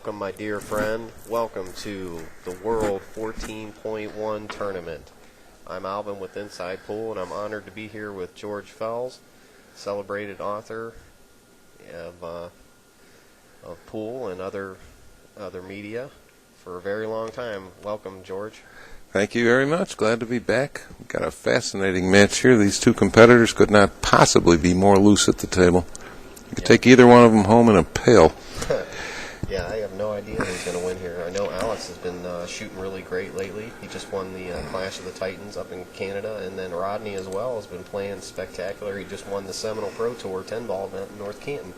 Welcome, my dear friend. Welcome to the World 14.1 Tournament. I'm Alvin with Inside Pool, and I'm honored to be here with George Fells, celebrated author of pool and other media for a very long time. Welcome, George. Thank you very much. Glad to be back. We've got a fascinating match here. These two competitors could not possibly be more loose at the table. You could take either one of them home in a pail. Yeah, I have no idea who's going to win here. I know Alex has been shooting really great lately. He just won the Clash of the Titans up in Canada, and then Rodney as well has been playing spectacular. He just won the Seminole Pro Tour 10-ball event in North Canton.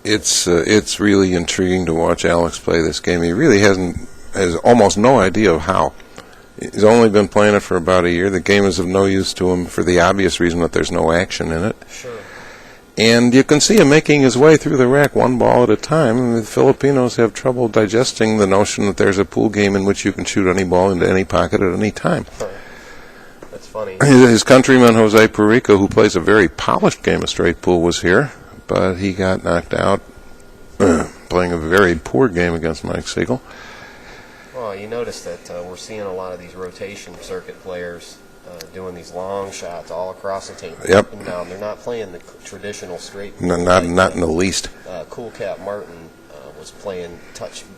It's really intriguing to watch Alex play this game. He really has almost no idea of how. He's only been playing it for about a year. The game is of no use to him for the obvious reason that there's no action in it. Sure. And you can see him making his way through the rack one ball at a time. And the Filipinos have trouble digesting the notion that there's a pool game in which you can shoot any ball into any pocket at any time. That's funny. His countryman, Jose Perico, who plays a very polished game of straight pool, was here, but he got knocked out playing a very poor game against Mike Siegel. Well, you notice that we're seeing a lot of these rotation circuit players doing these long shots all across the table. Yep. Up and down. They're not playing the traditional straight. Not in the least. Cool Cat Martin was playing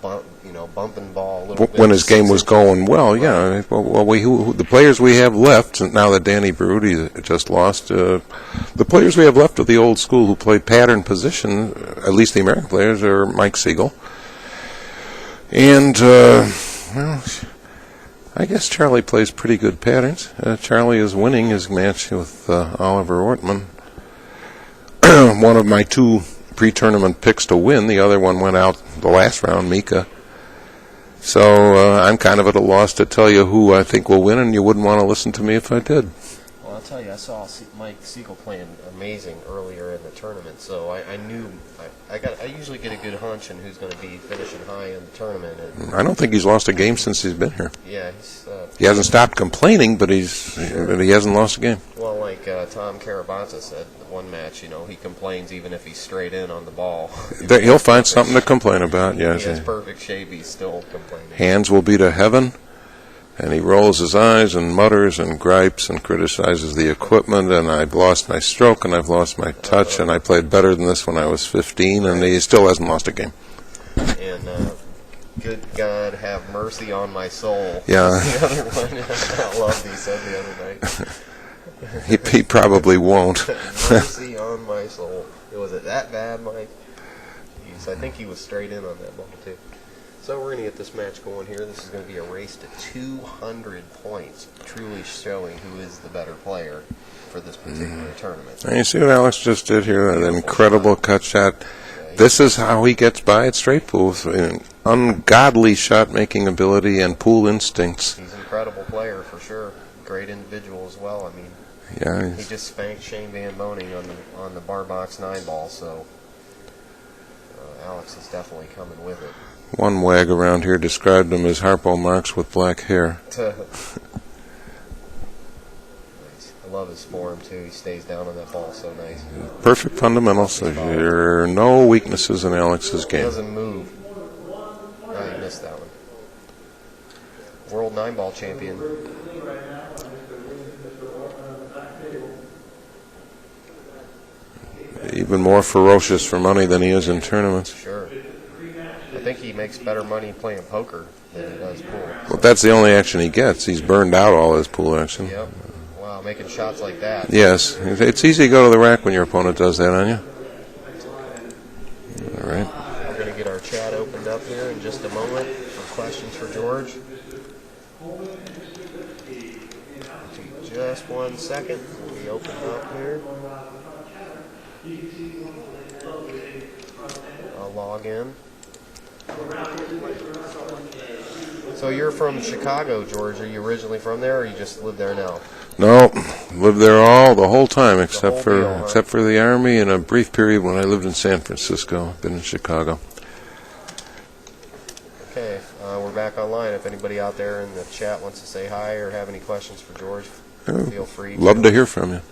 bumping ball a little bit. When his game was going well, yeah. Well, the players we have left, now that Danny Berruti just lost, the players we have left of the old school who play pattern position, at least the American players, are Mike Siegel. And, I guess Charlie plays pretty good patterns. Charlie is winning his match with Oliver Ortman. One of my two pre-tournament picks to win. The other one went out the last round, Mika. So I'm kind of at a loss to tell you who I think will win, and you wouldn't want to listen to me if I did. Well, I'll tell you, I saw Mike Siegel playing amazing earlier in the tournament, so I knew I usually get a good hunch on who's going to be finishing high in the tournament. And I don't think he's lost a game since he's been here. Yeah, he hasn't stopped complaining, but he hasn't lost a game. Well, like Tom Karabansa said, one match, he complains even if he's straight in on the ball. He'll find something to complain about. Yes, he has perfect shape. He's still complaining. Hands will be to heaven. And he rolls his eyes and mutters and gripes and criticizes the equipment, and I've lost my stroke and I've lost my touch, and I played better than this when I was 15, and he still hasn't lost a game. And good God, have mercy on my soul. Yeah. The other one, I loved he said the other night. He probably won't. Mercy on my soul. Was it that bad, Mike? I think he was straight in on that ball, too. So we're going to get this match going here. This is going to be a race to 200 points, truly showing who is the better player for this particular tournament. And you see what Alex just did here? An incredible cut shot. This is how he gets by at straight pool. Ungodly shot-making ability and pool instincts. He's an incredible player for sure. Great individual as well. I mean, yeah, he just spanked Shane Van Boning on the bar box 9-ball, so Alex is definitely coming with it. One wag around here described him as Harpo Marx with black hair. Nice. I love his form, too. He stays down on that ball so nice. Perfect fundamentals. There are no weaknesses in Alex's game. He doesn't move. Oh, you missed that one. World 9-ball champion. Even more ferocious for money than he is in tournaments. Sure. I think he makes better money playing poker than he does pool. Well, that's the only action he gets. He's burned out all his pool action. Yep. Wow, making shots like that. Yes. It's easy to go to the rack when your opponent does that on you. All right. We're going to get our chat opened up here in just a moment for questions for George. Just 1 second. We'll be opened up here. I'll log in. So you're from Chicago, George. Are you originally from there, or you just live there now? No, lived there the whole time, except for the Army and a brief period when I lived in San Francisco. Been in Chicago. Okay, we're back online. If anybody out there in the chat wants to say hi or have any questions for George, feel free. Love to hear from you.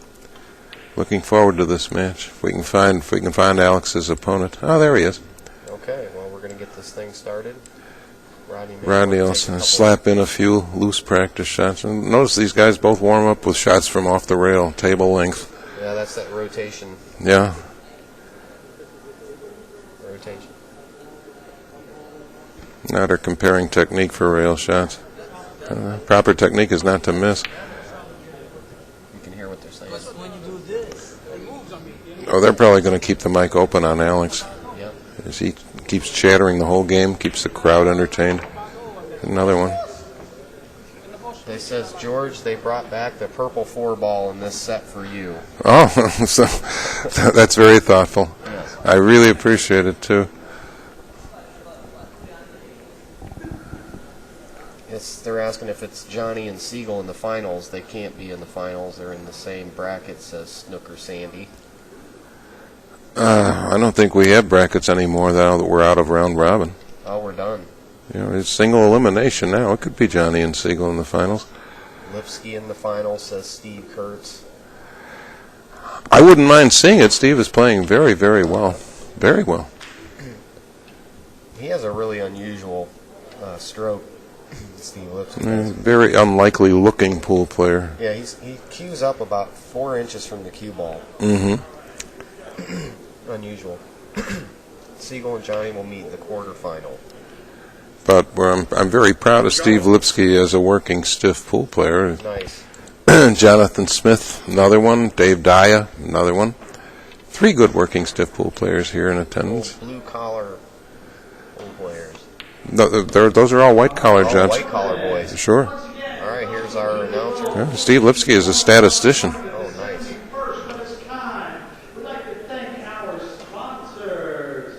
Looking forward to this match. If we can find Alex's opponent. Oh, there he is. Okay, well, we're going to get this thing started. Rodney will slap in a few loose practice shots. And notice these guys both warm up with shots from off the rail, table length. Yeah, that's that rotation. Yeah. Rotation. Now they're comparing technique for rail shots. Proper technique is not to miss. You can hear what they're saying. Oh, they're probably going to keep the mic open on Alex. Yep. As he keeps chattering the whole game, keeps the crowd entertained. Another one. They says, George, they brought back the purple 4-ball in this set for you. Oh, so that's very thoughtful. Yes. I really appreciate it, too. They're asking if it's Johnny and Siegel in the finals. They can't be in the finals. They're in the same brackets as Snooker Sandy. I don't think we have brackets anymore now that we're out of round robin. Oh, we're done. You know, it's single elimination now. It could be Johnny and Siegel in the finals. Lipsky in the finals, says Steve Kurtz. I wouldn't mind seeing it. Steve is playing very, very well. Very well. He has a really unusual stroke, Steve Lipsky. Very unlikely looking pool player. Yeah, he cues up about 4 inches from the cue ball. Mm-hmm. Unusual. Siegel and Johnny will meet in the quarterfinal. But I'm very proud of Steve Lipsky as a working stiff pool player. Nice. Jonathan Smith, another one. Dave Daya, another one. 3 good working stiff pool players here in attendance. Blue collar pool players. Those are all white collar jobs. White collar boys. Sure. All right, here's our announcer. Yeah, Steve Lipsky is a statistician. Oh, nice. We'd like to thank our sponsors.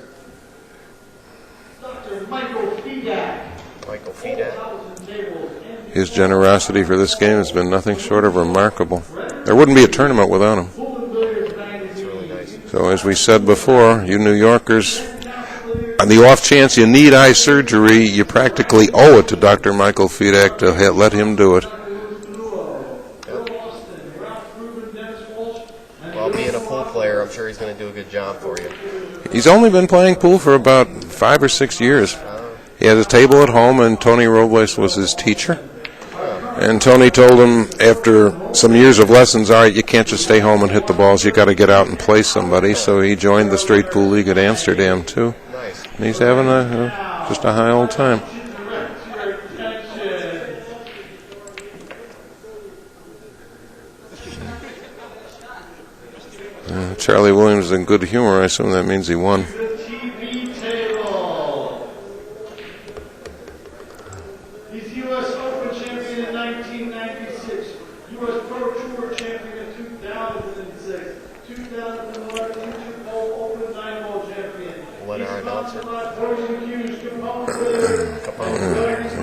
Dr. Michael Fedak. Michael Fedak. His generosity for this game has been nothing short of remarkable. There wouldn't be a tournament without him. It's really nice. So as we said before, you New Yorkers, on the off chance you need eye surgery, you practically owe it to Dr. Michael Fedak to let him do it. Well, being a pool player, I'm sure he's going to do a good job for you. He's only been playing pool for about 5 or 6 years. He had a table at home, and Tony Robles was his teacher. And Tony told him after some years of lessons, all right, you can't just stay home and hit the balls. You got to get out and play somebody. So he joined the Straight Pool League at Amsterdam, too. Nice. And he's having just a high old time. Charlie Williams is in good humor. I assume that means he won. He's U.S. Open champion in 1996, U.S. Pro Tour champion in 2006, 2011 Interpol Open 9-ball champion. What our announcer?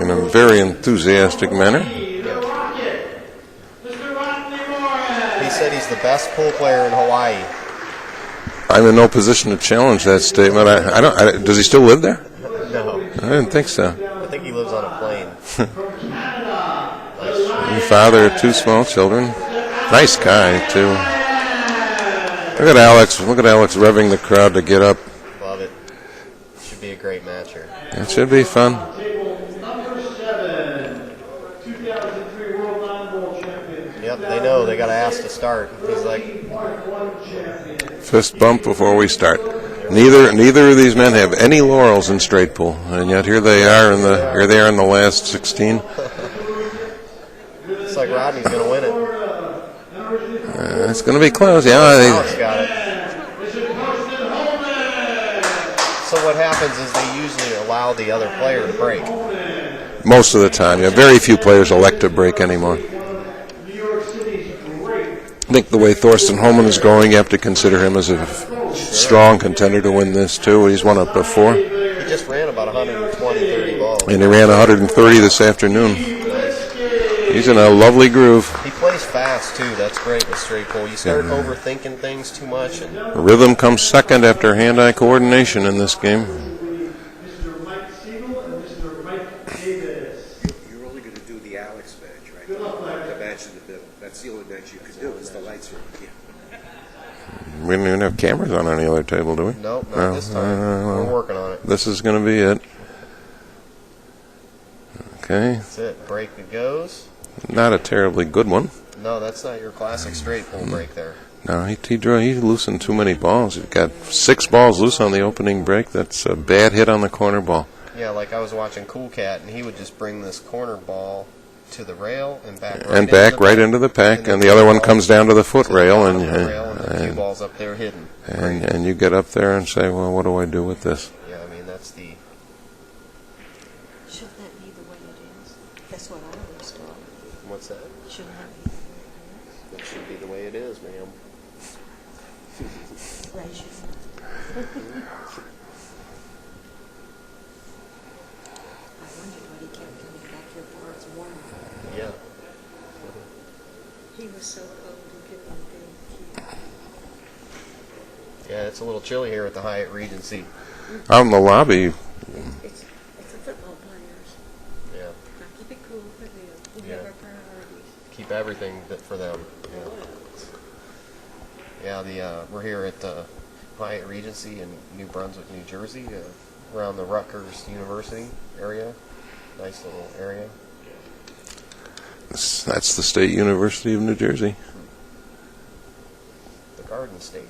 In a very enthusiastic manner. Mr. Rodney. He said he's the best pool player in Hawaii. I'm in no position to challenge that statement. Does he still live there? No. I didn't think so. I think he lives on a plane. Father of 2 small children. Nice guy, too. Look at Alex. Look at Alex revving the crowd to get up. Love it. Should be a great match here. It should be fun. Yep, they know. They got to ask to start. He's like, Fist bump before we start. Neither of these men have any laurels in straight pool, and yet here they are in the last 16. it's like Rodney's going to win it. It's going to be close. Yeah, Alex got it. So what happens is they usually allow the other player to break. most of the time. Yeah, very few players elect to break anymore. I think the way Thorsten Holman is going, you have to consider him as a strong contender to win this, too. He's won it before. He just ran about 120, 30 balls. And he ran 130 this afternoon. He's in a lovely groove. He plays fast, too. That's great with straight pull. You start overthinking things too much. And Rhythm comes second after hand-eye coordination in this game. You're only going to do the Alex match, right? The match in the middle. That's the only match you can do, because the lights are on. Yeah. We don't even have cameras on any other table, do we? Nope, not this time. We're working on it. This is going to be it. Okay. That's it. Break it goes. Not a terribly good one. No, that's not your classic straight pull break there. No, he loosened too many balls. He got 6 balls loose on the opening break. That's a bad hit on the corner ball. Yeah, like I was watching Cool Cat, and he would just bring this corner ball to the rail and back right into the pack, and the other one comes down to the foot rail, and the cue ball's up there hidden. And you get up there and say, well, what do I do with this? Yeah, I mean, that's the... Shouldn't that be the way it is? That's what I always thought. What's that? Shouldn't that be the way It should be the way it is, ma'am. it is? Raise your hand. I wondered what he kept coming back here for. It's warm. Yeah. He was so cold and couldn't do. Yeah, it's a little chilly here at the Hyatt Regency. Out in the lobby, It's the football players. Yeah. Now keep it cool for them. We Yeah. have our priorities. Keep everything for them. Yeah, we're here at the Hyatt Regency in New Brunswick, New Jersey, around the Rutgers University area. Nice little area. that's the State University of New Jersey. The Garden State.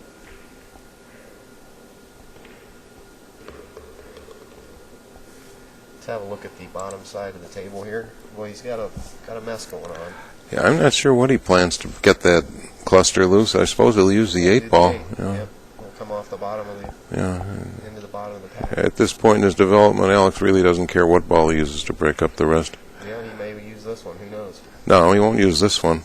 Let's have a look at the bottom side of the table here. Well, he's got a mess going on. Yeah, I'm not sure what he plans to get that cluster loose. I suppose he'll use the 8 ball. Yep. We'll come off the bottom of the into the bottom of the pack. At this point in his development, Alex really doesn't care what ball he uses to break up the rest. Yeah, he may use this one. Who knows? No, he won't use this one.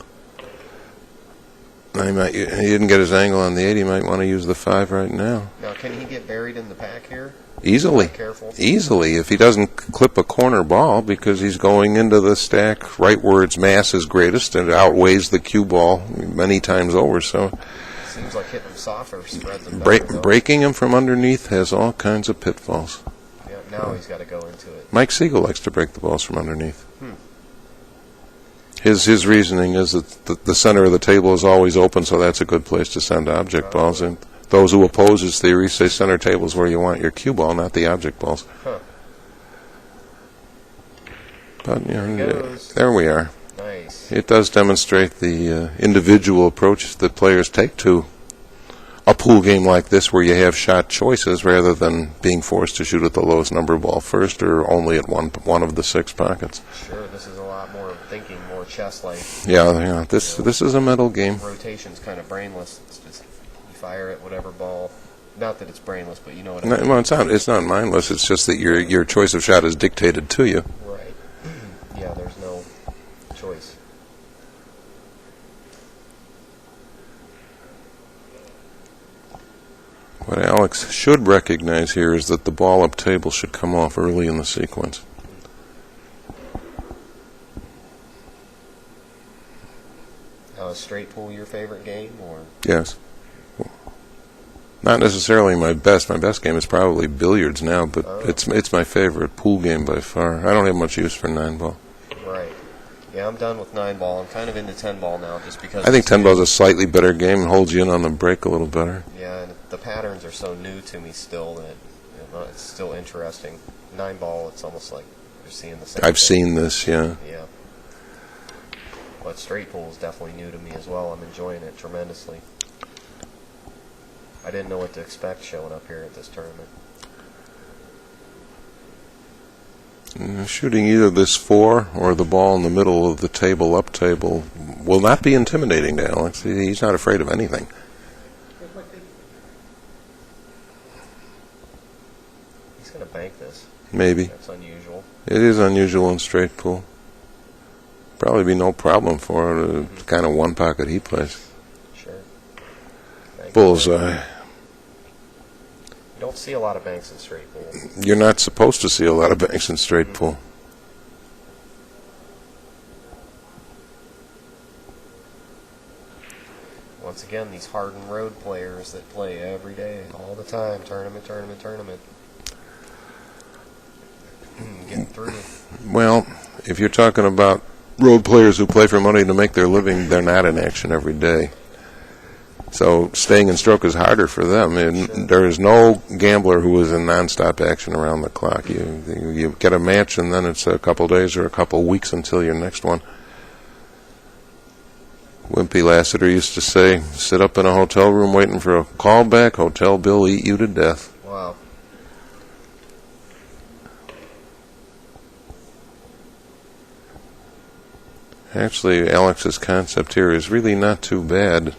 He didn't get his angle on the 8. He might want to use the 5 right now. Now, can he get buried in the pack here? Easily. Careful. Easily, if he doesn't clip a corner ball, because he's going into the stack right where its mass is greatest and it outweighs the cue ball many times over. So Seems like hitting him softer spreads him better. though. breaking him from underneath has all kinds of pitfalls. Yeah, now he's got to go into it. Mike Siegel likes to break the balls from underneath. His reasoning is that the center of the table is always open, so that's a good place to send object balls. And those who oppose his theory say center table is where you want your cue ball, not the object balls. Huh. But There there we are. Nice. It does demonstrate the individual approach that players take to a pool game like this, where you have shot choices rather than being forced to shoot at the lowest number ball first or only at one of the 6 pockets. Sure, this is a lot more thinking, more chess-like. Yeah. This is a mental game. Rotation's kind of brainless. It's just you fire at whatever ball. Not that it's brainless, but you know what I mean. Well, it's not mindless. It's just that your choice of shot is dictated to you. Right. Yeah, there's no choice. What Alex should recognize here is that the ball up table should come off early in the sequence. Is straight pool your favorite game, or? Yes. Not necessarily my best. My best game is probably billiards now, but it's my favorite pool game by far. I don't have much use for 9-ball. Right. Yeah, I'm done with 9-ball. I'm kind of into 10-ball now, just because. I think 10-ball is a slightly better game and holds you in on the break a little better. Yeah, and the patterns are so new to me still that it's still interesting. 9-ball, it's almost like you're seeing the same. I've thing. seen this, yeah. Yeah. But straight pool is definitely new to me as well. I'm enjoying it tremendously. I didn't know what to expect showing up here at this tournament. Shooting either this 4 or the ball in the middle of the table, up table, will not be intimidating to Alex. He's not afraid of anything. He's going to bank this. Maybe. That's unusual. It is unusual in straight pool. Probably be no problem for it. The kind of one pocket he plays. Sure. Bank Bullseye. You don't see a lot of banks in straight pool. You're not supposed to see a lot of banks in straight pool. Once again, these hardened road players that play every day, all the time, tournament. Getting through. Well, if you're talking about road players who play for money to make their living, they're not in action every day. So staying in stroke is harder for them. And there is no gambler who is in nonstop action around the clock. You get a match, and then it's a couple days or a couple weeks until your next one. Wimpy Lassiter used to say, sit up in a hotel room waiting for a call back, hotel bill eat you to death. Wow. Actually, Alex's concept here is really not too bad.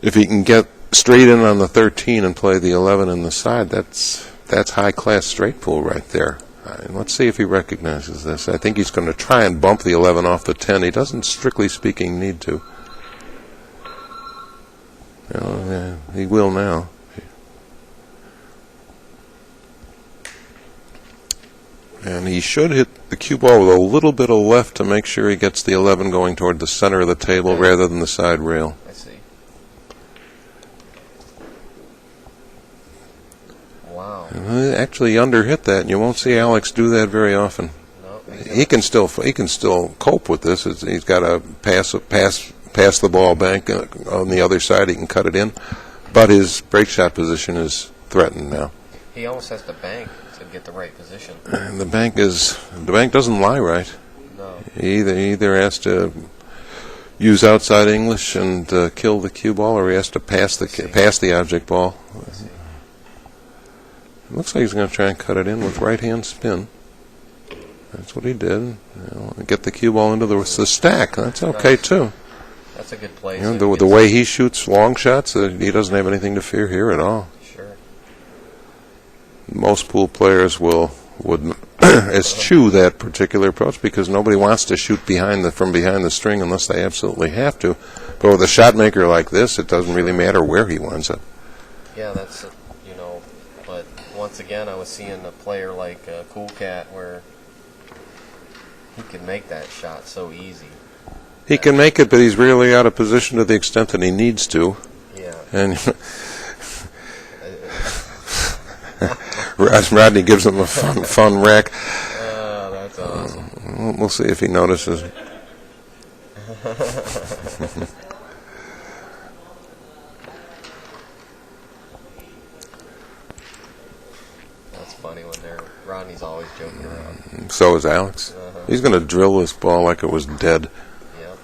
If he can get straight in on the 13 and play the 11 in the side, that's high-class straight pool right there. Let's see if he recognizes this. I think he's going to try and bump the 11 off the 10. He doesn't, strictly speaking, need to. He will now. And he should hit the cue ball with a little bit of left to make sure he gets the 11 going toward the center of the table rather than the side rail. I see. Wow. Actually, underhit that, and you won't see Alex do that very often. No, He can still cope with this. He's got to pass the ball bank on the other side. He can cut it in, but his break shot position is threatened now. He almost has to bank to get the right position. And the bank doesn't lie right. No. He either has to use outside English and kill the cue ball, or he has to pass the object ball. I see. It looks like he's going to try and cut it in with right-hand spin. That's what he did. Get the cue ball into the stack. That's okay, too. That's a good play. The way he shoots long shots, he doesn't have anything to fear here at all. Sure. Most pool players would eschew that particular approach because nobody wants to shoot from behind the string unless they absolutely have to. But with a shot maker like this, it doesn't really matter where he winds up. Yeah, that's but once again, I was seeing a player like Cool Cat where he can make that shot so easy. He can make it, but he's really out of position to the extent that he needs to. Yeah. And Rodney gives him a fun rack. That's awesome. We'll see if he notices. That's funny when Rodney's always joking around. So is Alex. He's going to drill this ball like it was dead. Yeah.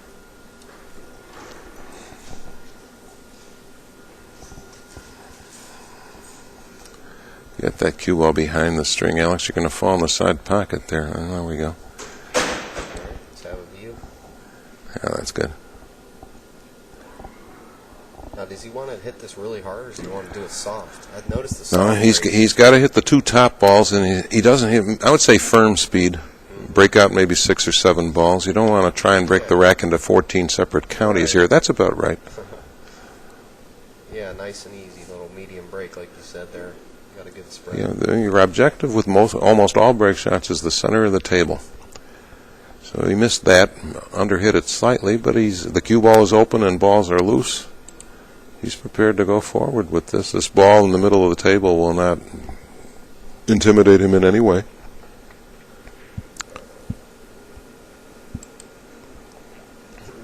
Get that cue ball behind the string, Alex. You're going to fall in the side pocket there. There we go. Let's have a view. Yeah, that's good. Now, does he want to hit this really hard, or does he want to do it soft? I've noticed the No, soft. he's got to hit the two top balls, and he doesn't hit. I would say firm speed. Break out maybe 6 or 7 balls. You don't want to try and break the rack into 14 separate counties here. That's about right. Yeah, nice and easy little medium break, like you said there. Got a good spread. Yeah, your objective with almost all break shots is the center of the table. So he missed that, underhit it slightly, but the cue ball is open and balls are loose. He's prepared to go forward with this. This ball in the middle of the table will not intimidate him in any way.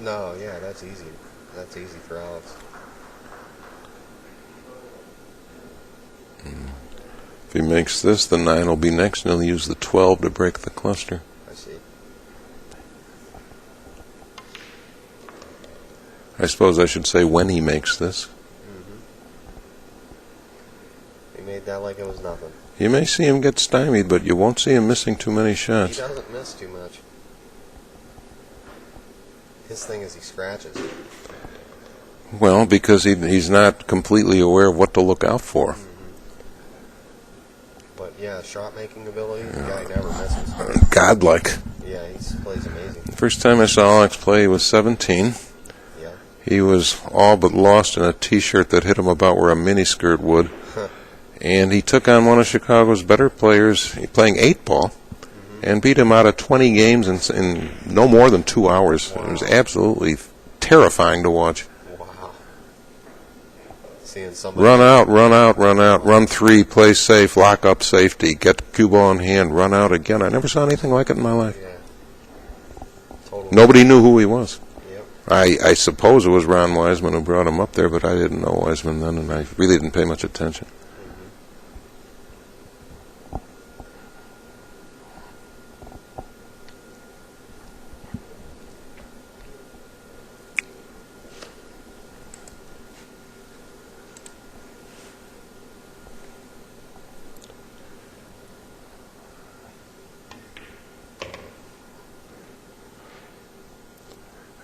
No, yeah, that's easy. That's easy for Alex. If he makes this, the 9 will be next, and he'll use the 12 to break the cluster. I see. I suppose I should say when he makes this. He made that like it was nothing. You may see him get stymied, but you won't see him missing too many He shots. doesn't miss too much. His thing is he scratches. Well, because he's not completely aware of what to look out for. But yeah, shot making ability, the guy never misses. Godlike. Yeah, he plays amazing. First time I saw Alex play, he was 17. Yeah. He was all but lost in a T-shirt that hit him about where a miniskirt would. And he took on one of Chicago's better players, playing 8-ball, and beat him out of 20 games in no more than 2 hours. Wow. It was absolutely terrifying to watch. Wow. Seeing somebody Run out, run 3, play safe, lock up safety, get the cue ball in hand, run out again. I never saw anything like it in my life. Yeah. Totally. Nobody knew who he was. Yep. I suppose it was Ron Wiseman who brought him up there, but I didn't know Wiseman then, and I really didn't pay much attention.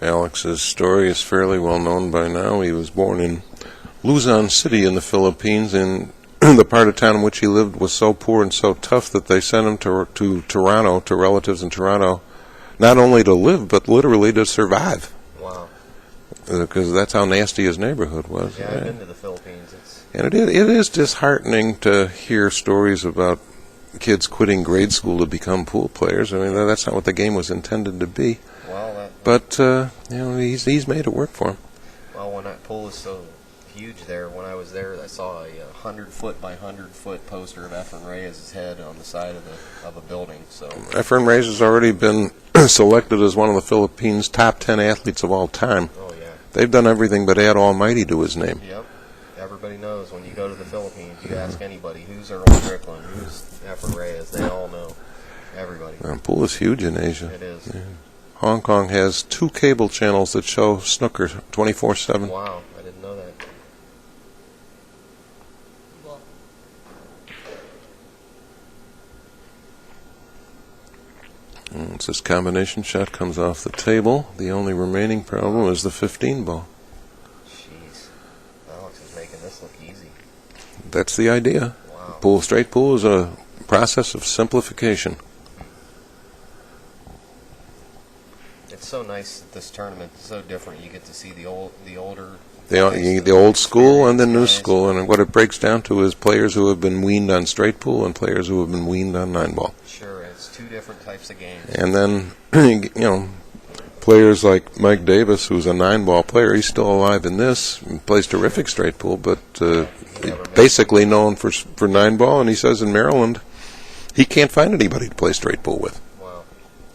Alex's story is fairly well known by now. He was born in Luzon City in the Philippines, and the part of town in which he lived was so poor and so tough that they sent him to Toronto, to relatives in Toronto, not only to live, but literally to survive. Wow. Because that's how nasty his neighborhood was. Yeah, right? I've been to the Philippines. And it is disheartening to hear stories about kids quitting grade school to become pool players. I mean, that's not what the game was intended to be. Well, But he's made it work for him. well, when that pool is so huge there, when I was there, I saw a 100-foot by 100-foot poster of Efren Reyes' head on the side of a building. So Efren Reyes has already been selected as one of the Philippines' top 10 athletes of all time. oh yeah, They've done everything but add Almighty to his name. yep. Everybody knows when you go to the Philippines. You ask anybody who's Earl Strickland, who's Efren Reyes. They all know. Everybody. The pool is huge in Asia. It is. Yeah. Hong Kong has 2 cable channels that show snooker 24/7. Wow, I didn't know that. Once this combination shot comes off the table, the only remaining problem is the 15 ball. Jeez, Alex is making this look easy. That's the idea. Wow. Straight pool is a process of simplification. It's so nice that this tournament is so different. You get to see the older. The old school and the new guys. school, and what it breaks down to is players who have been weaned on straight pool and players who have been weaned on 9-ball. Sure, it's two different types of games. And then, players like Mike Davis, who's a 9-ball player, he's still alive in this, and plays terrific straight pool, but basically known for 9-ball, and he says in Maryland he can't find anybody to play straight pool with. Wow.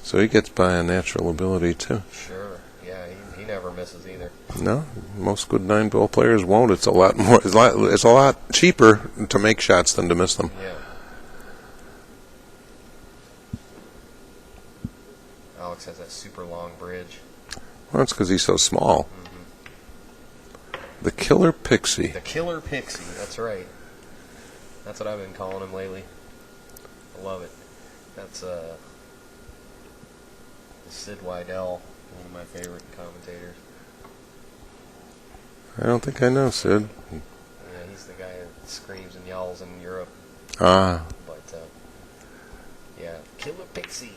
So he gets by a natural ability, too. Sure. Yeah, he never misses either. No, most good 9-ball players won't. It's a lot more. It's a lot cheaper to make shots than to miss them. Yeah. Alex has that super long bridge. Well, that's because he's so small. The Killer Pixie. The Killer Pixie. That's right. That's what I've been calling him lately. I love it. That's Sid Weidel, one of my favorite commentators. I don't think I know, Sid. Yeah, he's the guy that screams and yells in Europe. Ah, But yeah, Killer Pixie.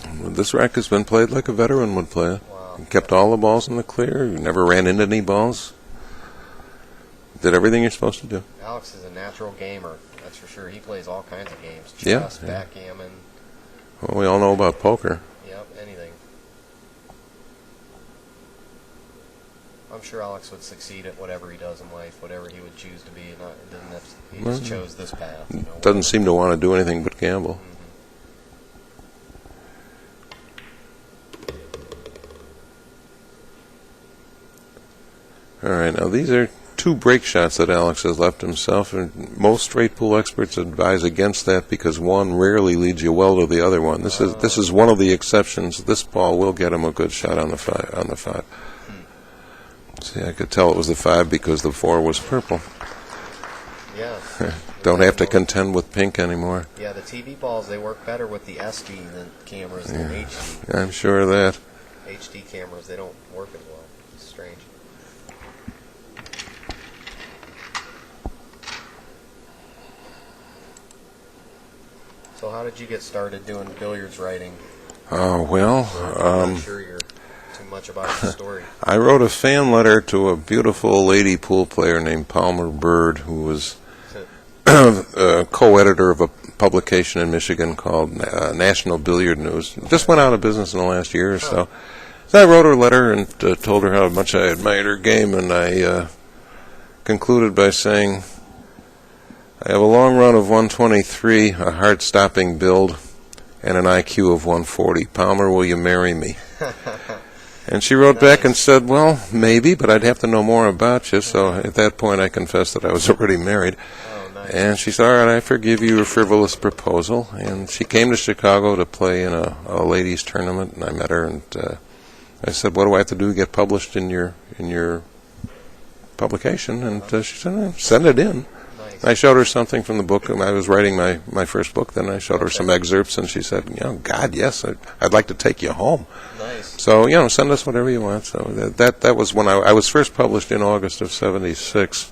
this rack has been played like a veteran would play it. Wow. He kept all the balls in the clear. You never ran into any balls. Did everything you're supposed to do. Alex is a natural gamer. That's for sure. He plays all kinds of games. Yeah, Chess, yeah. backgammon. Well, we all know about poker. Yep, anything. I'm sure Alex would succeed at whatever he does in life, whatever he would choose to be. He just chose this path. Doesn't seem to want to do anything but gamble. All right, now these are 2 break shots that Alex has left himself, and most straight pool experts advise against that because one rarely leads you well to the other one. This is one of the exceptions. This ball will get him a good shot on the 5. See, I could tell it was the 5 because the 4 was purple. Yeah. Don't have to contend with pink anymore. Yeah, the TV balls, they work better with the SD than cameras than HD. I'm sure of that. HD cameras, they don't work as well. It's strange. So how did you get started doing billiards writing? Oh, well, I'm not sure you're too much about the story. I wrote a fan letter to a beautiful lady pool player named Palmer Bird, who was a co-editor of a publication in Michigan called National Billiard News. Just went out of business in the last year or so. So I wrote her a letter and told her how much I admired her game, and I concluded by saying, I have a long run of 123, a hard-stopping build. and an IQ of 140. Palmer, will you marry me? And she wrote back and said, well, maybe, but I'd have to know more about you. So at that point, I confessed that I was already married. Oh, nice. And she said, all right, I forgive you your frivolous proposal. And she came to Chicago to play in a ladies' tournament, and I met her, and I said, what do I have to do to get published in your publication? And she said, send it in. Nice. I showed her something from the book. I was writing my first book. Then I showed her some excerpts, and she said, God, yes, I'd like to take you home. Nice. So, send us whatever you want. So that was when I was first published in August of '76.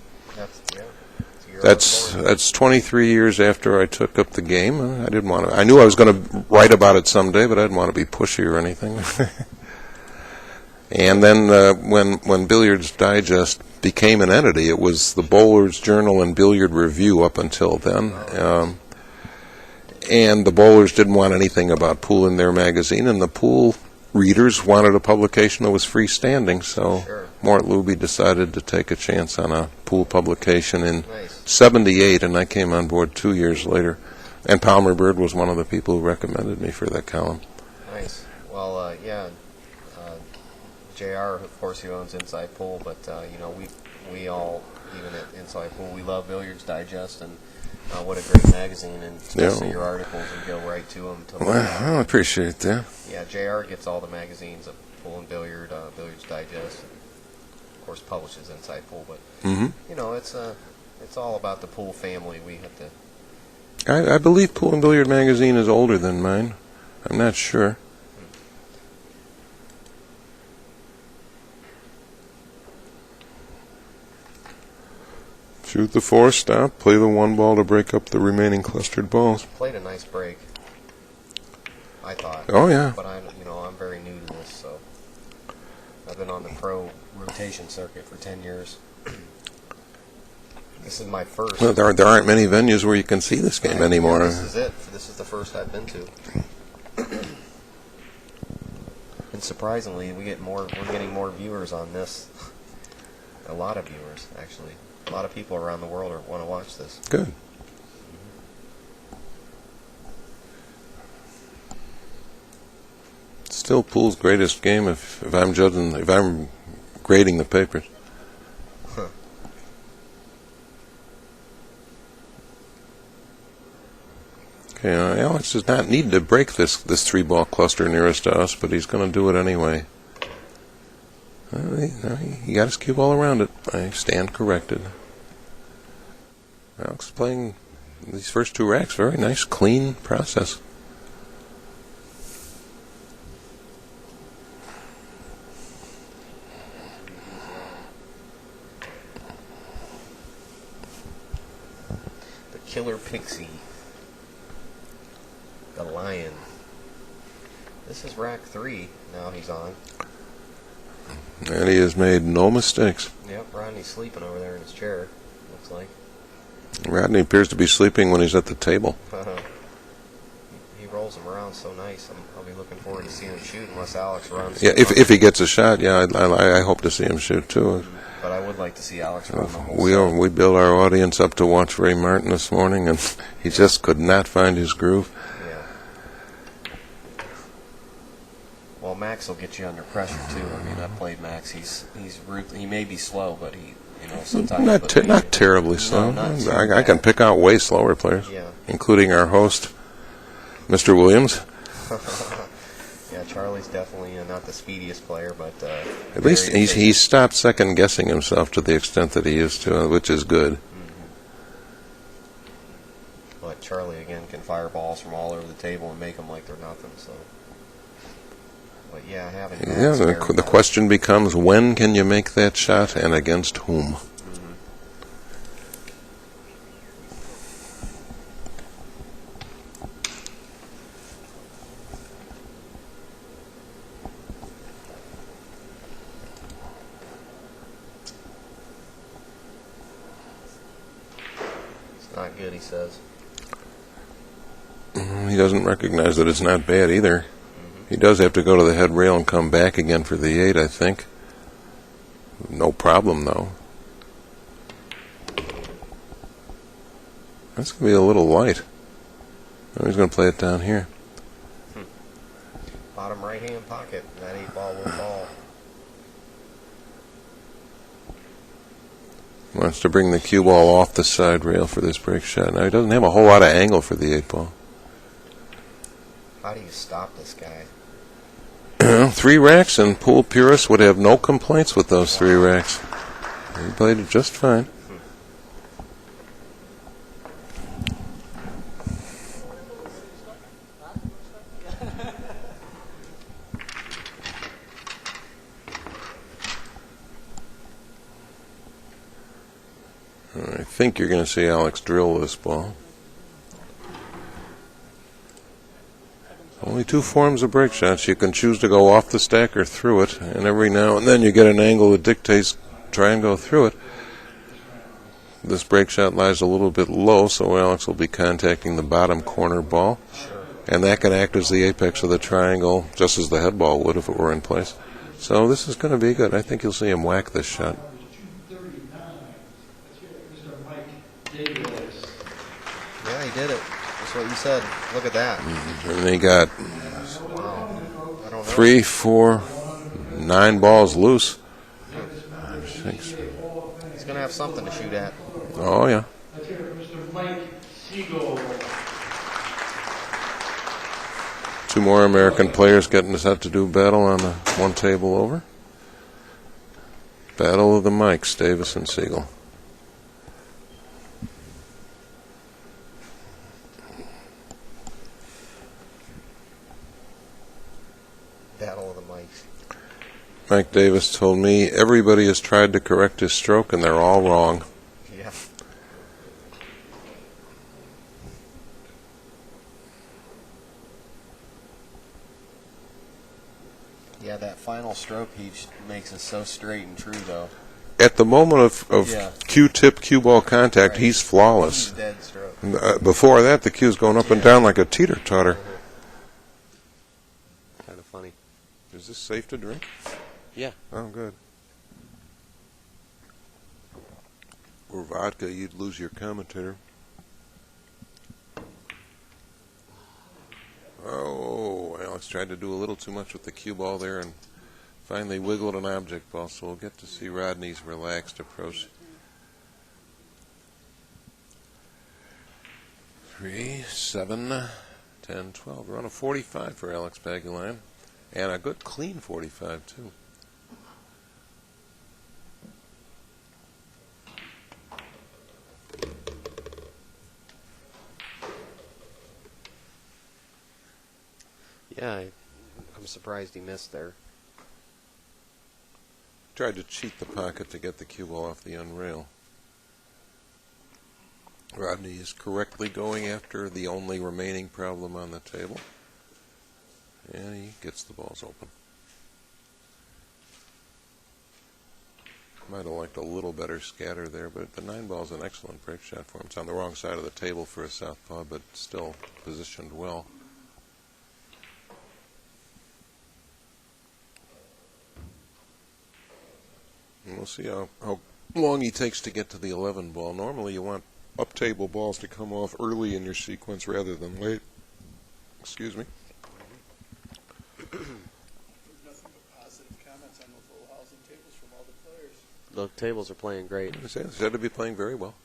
That's 23 years after I took up the game. I didn't want to. I knew I was going to write about it someday, but I didn't want to be pushy or anything. And then when Billiards Digest became an entity, it was the Bowler's Journal and Billiard Review up until then. And the bowlers didn't want anything about pool in their magazine, and the pool readers wanted a publication that was freestanding. So Mort Luby decided to take a chance on a pool publication in '78, and I came on board 2 years later. And Palmer Bird was one of the people who recommended me for that column. Nice. Well, JR, of course, he owns Inside Pool, but we all, even at Inside Pool, we love Billiards Digest, and what a great magazine, and especially your articles, and go right to them. Well, I appreciate that. Yeah, JR gets all the magazines of Pool and Billiard, Billiards Digest, and of course publishes Inside Pool, but it's all about the Pool family. We have to. I believe Pool and Billiard magazine is older than mine. I'm not sure. Shoot the 4, stop, play the 1 ball to break up the remaining clustered balls. Played a nice break, I thought. Oh, yeah. But I'm very new to this, so I've been on the pro rotation circuit for 10 years. This is my first. Well, there aren't many venues where you can see this game anymore. This is it. This is the first I've been to. And surprisingly, we're getting more viewers on this. A lot of viewers, actually. A lot of people around the world want to watch this. Good. Still Pool's greatest game if I'm grading the papers. Huh. Okay, Alex does not need to break this 3-ball cluster nearest to us, but he's going to do it anyway. He got his cue ball around it. I stand corrected. Alex is playing these first 2 racks. Very nice, clean process. The Killer Pixie. The Lion. This is rack 3. Now he's on. And he has made no mistakes. Yep, Rodney's sleeping over there in his chair, looks like. Rodney appears to be sleeping when he's at the table. He rolls him around so nice. I'll be looking forward to seeing him shoot unless Alex runs. Yeah, if he gets a shot, I hope to see him shoot too. But I would like to see Alex run the whole set. We built our audience up to watch Ray Martin this morning, and he just could not find his groove. Well, Max will get you under pressure too. I mean, I've played Max. He may be slow, but sometimes not terribly slow. Not I can pick out way slower players, including our host, Mr. Williams. Yeah, Charlie's definitely not the speediest player, but at least he's stopped second guessing himself to the extent that he used to, which is good. Mm-hmm. But Charlie again can fire balls from all over the table and make them like they're nothing. So. But having the question becomes, when can you make that shot and against whom? Mm-hmm. It's not good, he says. He doesn't recognize that it's not bad either. He does have to go to the head rail and come back again for the 8, I think. No problem, though. That's going to be a little light. He's going to play it down here. Bottom right-hand pocket. That 8-ball will fall. Wants to bring the cue ball off the side rail for this break shot. Now, he doesn't have a whole lot of angle for the 8-ball. How do you stop this guy? 3 racks, and pool purists would have no complaints with those 3 racks. He played it just fine. I think you're going to see Alex drill this ball. Only 2 forms of break shots. You can choose to go off the stack or through it, and every now and then you get an angle that dictates try and go through it. This break shot lies a little bit low, so Alex will be contacting the bottom corner ball, and that can act as the apex of the triangle, just as the head ball would if it were in place. So this is going to be good. I think you'll see him whack this shot. Yeah, he did it. That's what you said. Look at that. And he got Wow. I don't know. 3, 4, 9 balls loose. 6. He's going to have something to shoot at. Oh, yeah. Let's hear it for Mr. Mike Siegel. 2 more American players getting set to do battle on the one table over. Battle of the Mikes, Davis and Siegel. Battle of the Mikes. Mike Davis told me everybody has tried to correct his stroke and they're all wrong. Yeah. Yeah, that final stroke he makes is so straight and true, though. At the moment of Yeah. Q-tip, cue-ball contact, Right. he's flawless. He's dead stroke. Before that, the cue's going up and down like a teeter-totter. Kind of funny. Is this safe to drink? Yeah. Oh, good. Or vodka, you'd lose your commentator. Oh, Alex tried to do a little too much with the cue ball there and finally wiggled an object ball, so we'll get to see Rodney's relaxed approach. 3, 7, 10, 12. We're on a 45 for Alex Pagulayan. And a good clean 45, too. Yeah, I'm surprised he missed there. Tried to cheat the pocket to get the cue ball off the unrail. Rodney is correctly going after the only remaining problem on the table. And he gets the balls open. Might have liked a little better scatter there, but the 9-ball's an excellent break shot for him. It's on the wrong side of the table for a southpaw, but still positioned well. And we'll see how long he takes to get to the 11 ball. Normally you want up-table balls to come off early in your sequence rather than late. Excuse me. There's nothing but positive comments on those little housing tables from all the players. The tables are playing great. They said to be playing very well.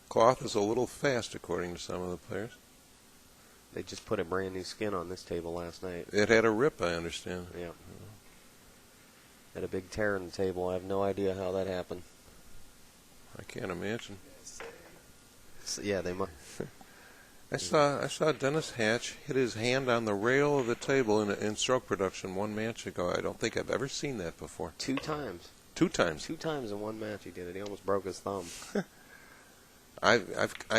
Cloth is a little fast, according to some of the players. They just put a brand new skin on this table last night. It had a rip, I understand. Yeah. Had a big tear in the table. I have no idea how that happened. I can't imagine. So, yeah, they must. I saw Dennis Hatch hit his hand on the rail of the table in stroke production one match ago. I don't think I've ever seen that before. 2 times. 2 times. 2 times in one match he did it. He almost broke his thumb. I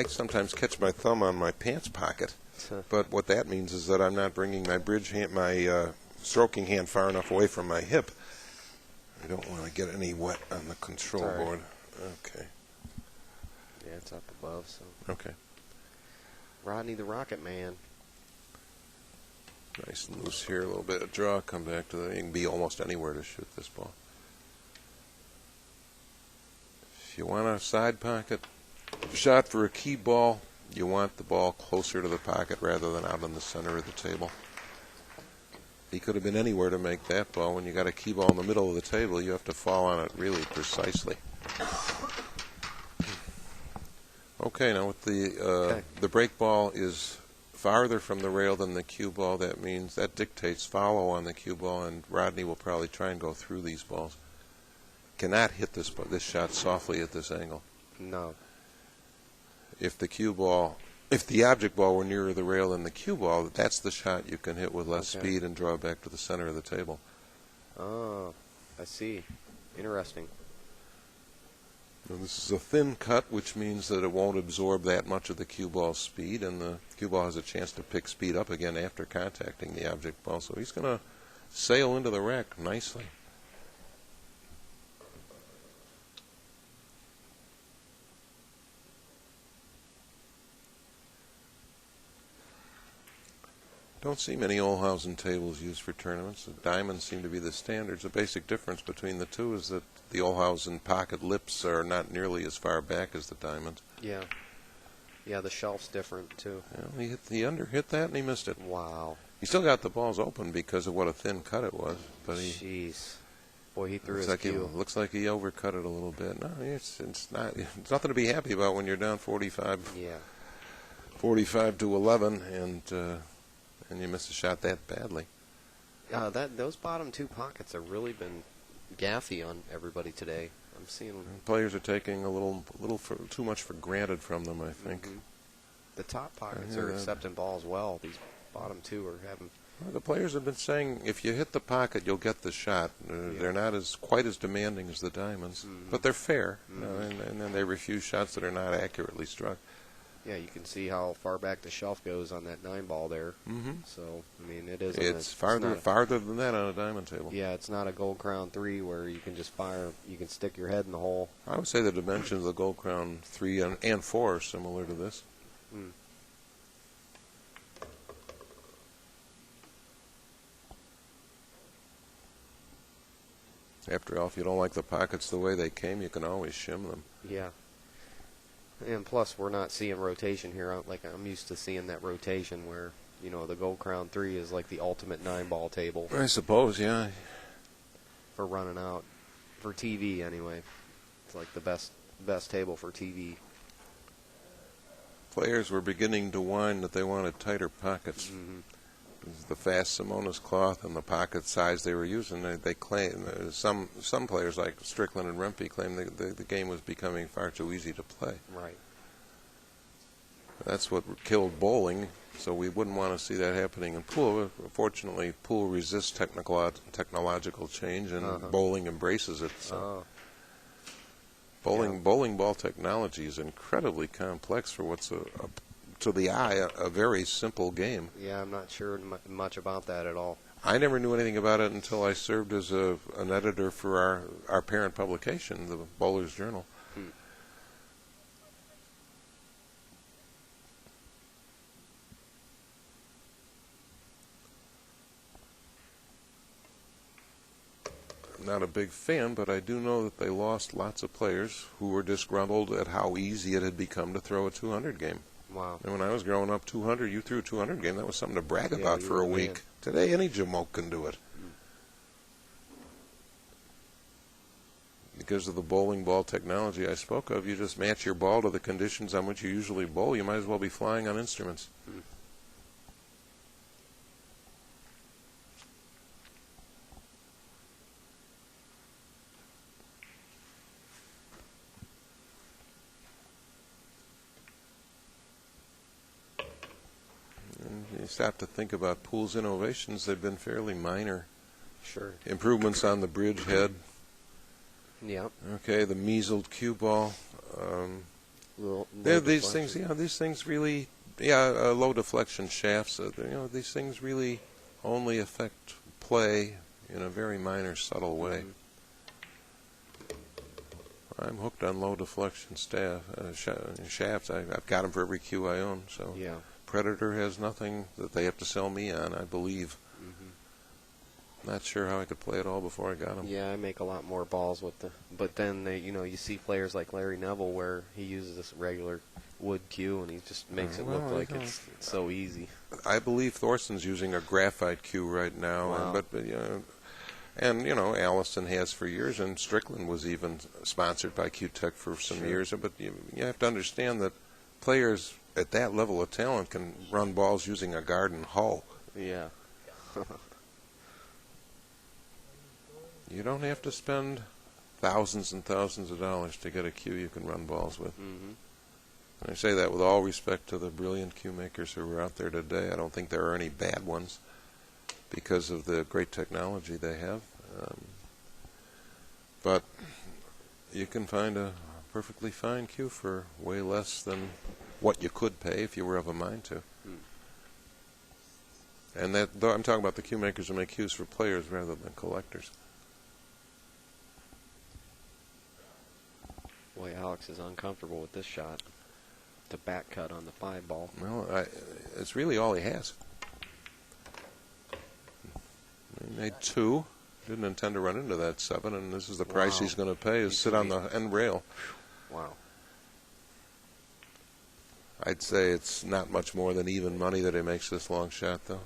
sometimes catch my thumb on my pants pocket, but what that means is that I'm not bringing my bridge hand, my stroking hand far enough away from my hip. I don't want to get any wet on the control Sorry. board. Okay. Yeah, it's up above. So Okay. Rodney the Rocket Man. Nice and loose here, a little bit of draw. Come back to the. You can be almost anywhere to shoot this ball. If you want a side pocket shot for a key ball, you want the ball closer to the pocket rather than out in the center of the table. He could have been anywhere to make that ball. When you got a key ball in the middle of the table, you have to fall on it really precisely. Okay, now with the break ball is farther from the rail than the cue ball. That dictates follow on the cue ball, and Rodney will probably try and go through these balls. Cannot hit this shot softly at this angle. No. If the object ball were nearer the rail than the cue ball, that's the shot you can hit with less speed and draw back to the center of the table. Oh, I see. Interesting. Now, this is a thin cut, which means that it won't absorb that much of the cue ball's speed, and the cue ball has a chance to pick speed up again after contacting the object ball. So he's going to sail into the rack nicely. Don't see many Olhausen tables used for tournaments. The diamonds seem to be the standards. The basic difference between the two is that the Olhausen pocket lips are not nearly as far back as the diamonds. Yeah. Yeah, the shelf's different, too. Well, he hit that and he missed it. Wow. He still got the balls open because of what a thin cut it was. But Jeez. Boy, he threw his cue. Looks like he overcut it a little bit. No, it's nothing to be happy about when you're down 45. Yeah. 45 to 11, and you miss a shot that badly. Those bottom two pockets have really been gaffy on everybody today. I'm seeing players are taking a little too much for granted from them, I think. Mm-hmm. The top pockets are accepting balls well. These bottom two are having. Well, the players have been saying if you hit the pocket, you'll get the shot. They're not quite as demanding as the diamonds, but they're fair, and then they refuse shots that are not accurately struck. Yeah, you can see how far back the shelf goes on that 9 ball there. Mm-hmm. So, I mean, it is. It's farther than that on a diamond table. Yeah, it's not a Gold Crown 3 where you can just fire. You can stick your head in the hole. I would say the dimensions of the Gold Crown 3 and 4 are similar to this. Mm. After all, if you don't like the pockets the way they came, you can always shim them. Yeah. And plus, we're not seeing rotation here. Like I'm used to seeing that rotation where, the Gold Crown 3 is like the ultimate 9-ball table. I suppose, yeah. For running out. For TV, anyway. It's like the best table for TV. Players were beginning to whine that they wanted tighter pockets. Mm-hmm. The fast Simonis cloth and the pocket size they were using, they claim some players like Strickland and Rempe claim the game was becoming far too easy to play. Right. That's what killed bowling, so we wouldn't want to see that happening in pool. Fortunately, pool resists technological change, and bowling embraces it. So. Bowling ball technology is incredibly complex for what's to the eye, a very simple game. Yeah, I'm not sure much about that at all. I never knew anything about it until I served as an editor for our parent publication, the Bowler's Journal. Hmm. I'm not a big fan, but I do know that they lost lots of players who were disgruntled at how easy it had become to throw a 200 game. Wow. And when I was growing up, 200, you threw a 200 game, that was something to brag about for a week. Man. Today, any jamoke can do it. Because of the bowling ball technology I spoke of, you just match your ball to the conditions on which you usually bowl. You might as well be flying on instruments. You stop to think about pool's innovations, they've been fairly minor. Sure. Improvements on the bridge head. Yeah. Okay, the measled cue ball. These things really, low deflection shafts. These things really only affect play in a very minor, subtle way. I'm hooked on low deflection shafts. I've got them for every cue I own. So. Yeah. Predator has nothing that they have to sell me on, I believe. Not sure how I could play it all before I got them. Yeah, I make a lot more balls with but then you see players like Larry Neville where he uses this regular wood cue, and he just makes it Well, look like it's so easy. I believe Thorson's using a graphite cue right now, Wow. and Allison has for years, and Strickland was even sponsored by Q-Tech for some Sure. years. But you have to understand that players at that level of talent can run balls using a garden hoe. Yeah. You don't have to spend thousands and thousands of dollars to get a cue you can run balls with. Mm-hmm. And I say that with all respect to the brilliant cue makers who are out there today. I don't think there are any bad ones because of the great technology they have. But you can find a perfectly fine cue for way less than what you could pay if you were of a mind to. And that, though I'm talking about the cue makers who make cues for players rather than collectors. Boy, Alex is uncomfortable with this shot. The back cut on the 5 ball. Well, it's really all he has. He made 2. Didn't intend to run into that 7, and this is the price Wow. he's going to pay, is sit on the end rail. Wow. I'd say it's not much more than even money that he makes this long shot, though.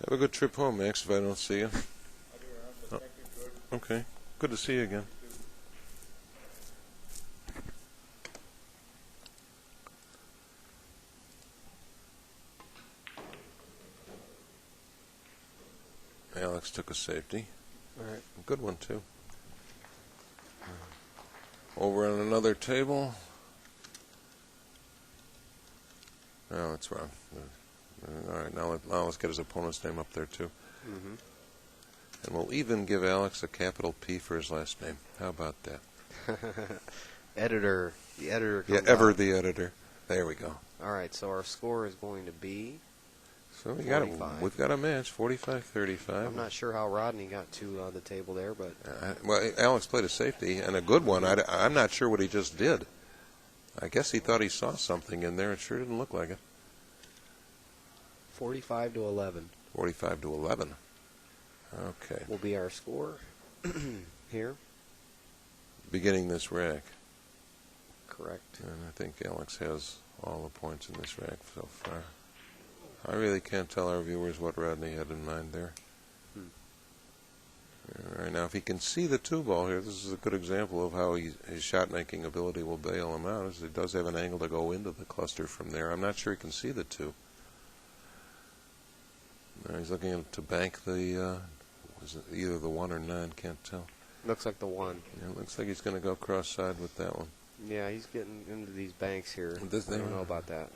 Have a good trip home, Max, if I don't see you. Oh, okay. Good to see you again. Alex took a safety. All right. A good one, too. Over on another table. No, that's wrong. All right, now let's get his opponent's name up there, too. Mm-hmm. And we'll even give Alex a capital P for his last name. How about that? Editor. The editor Yeah, comes ever out. the editor. There we go. All right, so our score is going to be... So we've 45. got a match, 45-35. I'm not sure how Rodney got to the table there, but... Well, Alex played a safety, and a good one. I'm not sure what he just did. I guess he thought he saw something in there. It sure didn't look like it. 45-11 45-11. Okay. will be our score here. Beginning this rack. Correct. And I think Alex has all the points in this rack so far. I really can't tell our viewers what Rodney had in mind there. All right, now if he can see the 2 ball here, this is a good example of how his shot-making ability will bail him out, as he does have an angle to go into the cluster from there. I'm not sure he can see the 2. Now he's looking to bank the, was it either the 1 or 9, can't tell. Looks like the 1. Yeah, it looks like he's going to go cross-side with that one. Yeah, he's getting into these banks here. This I thing- don't know about that.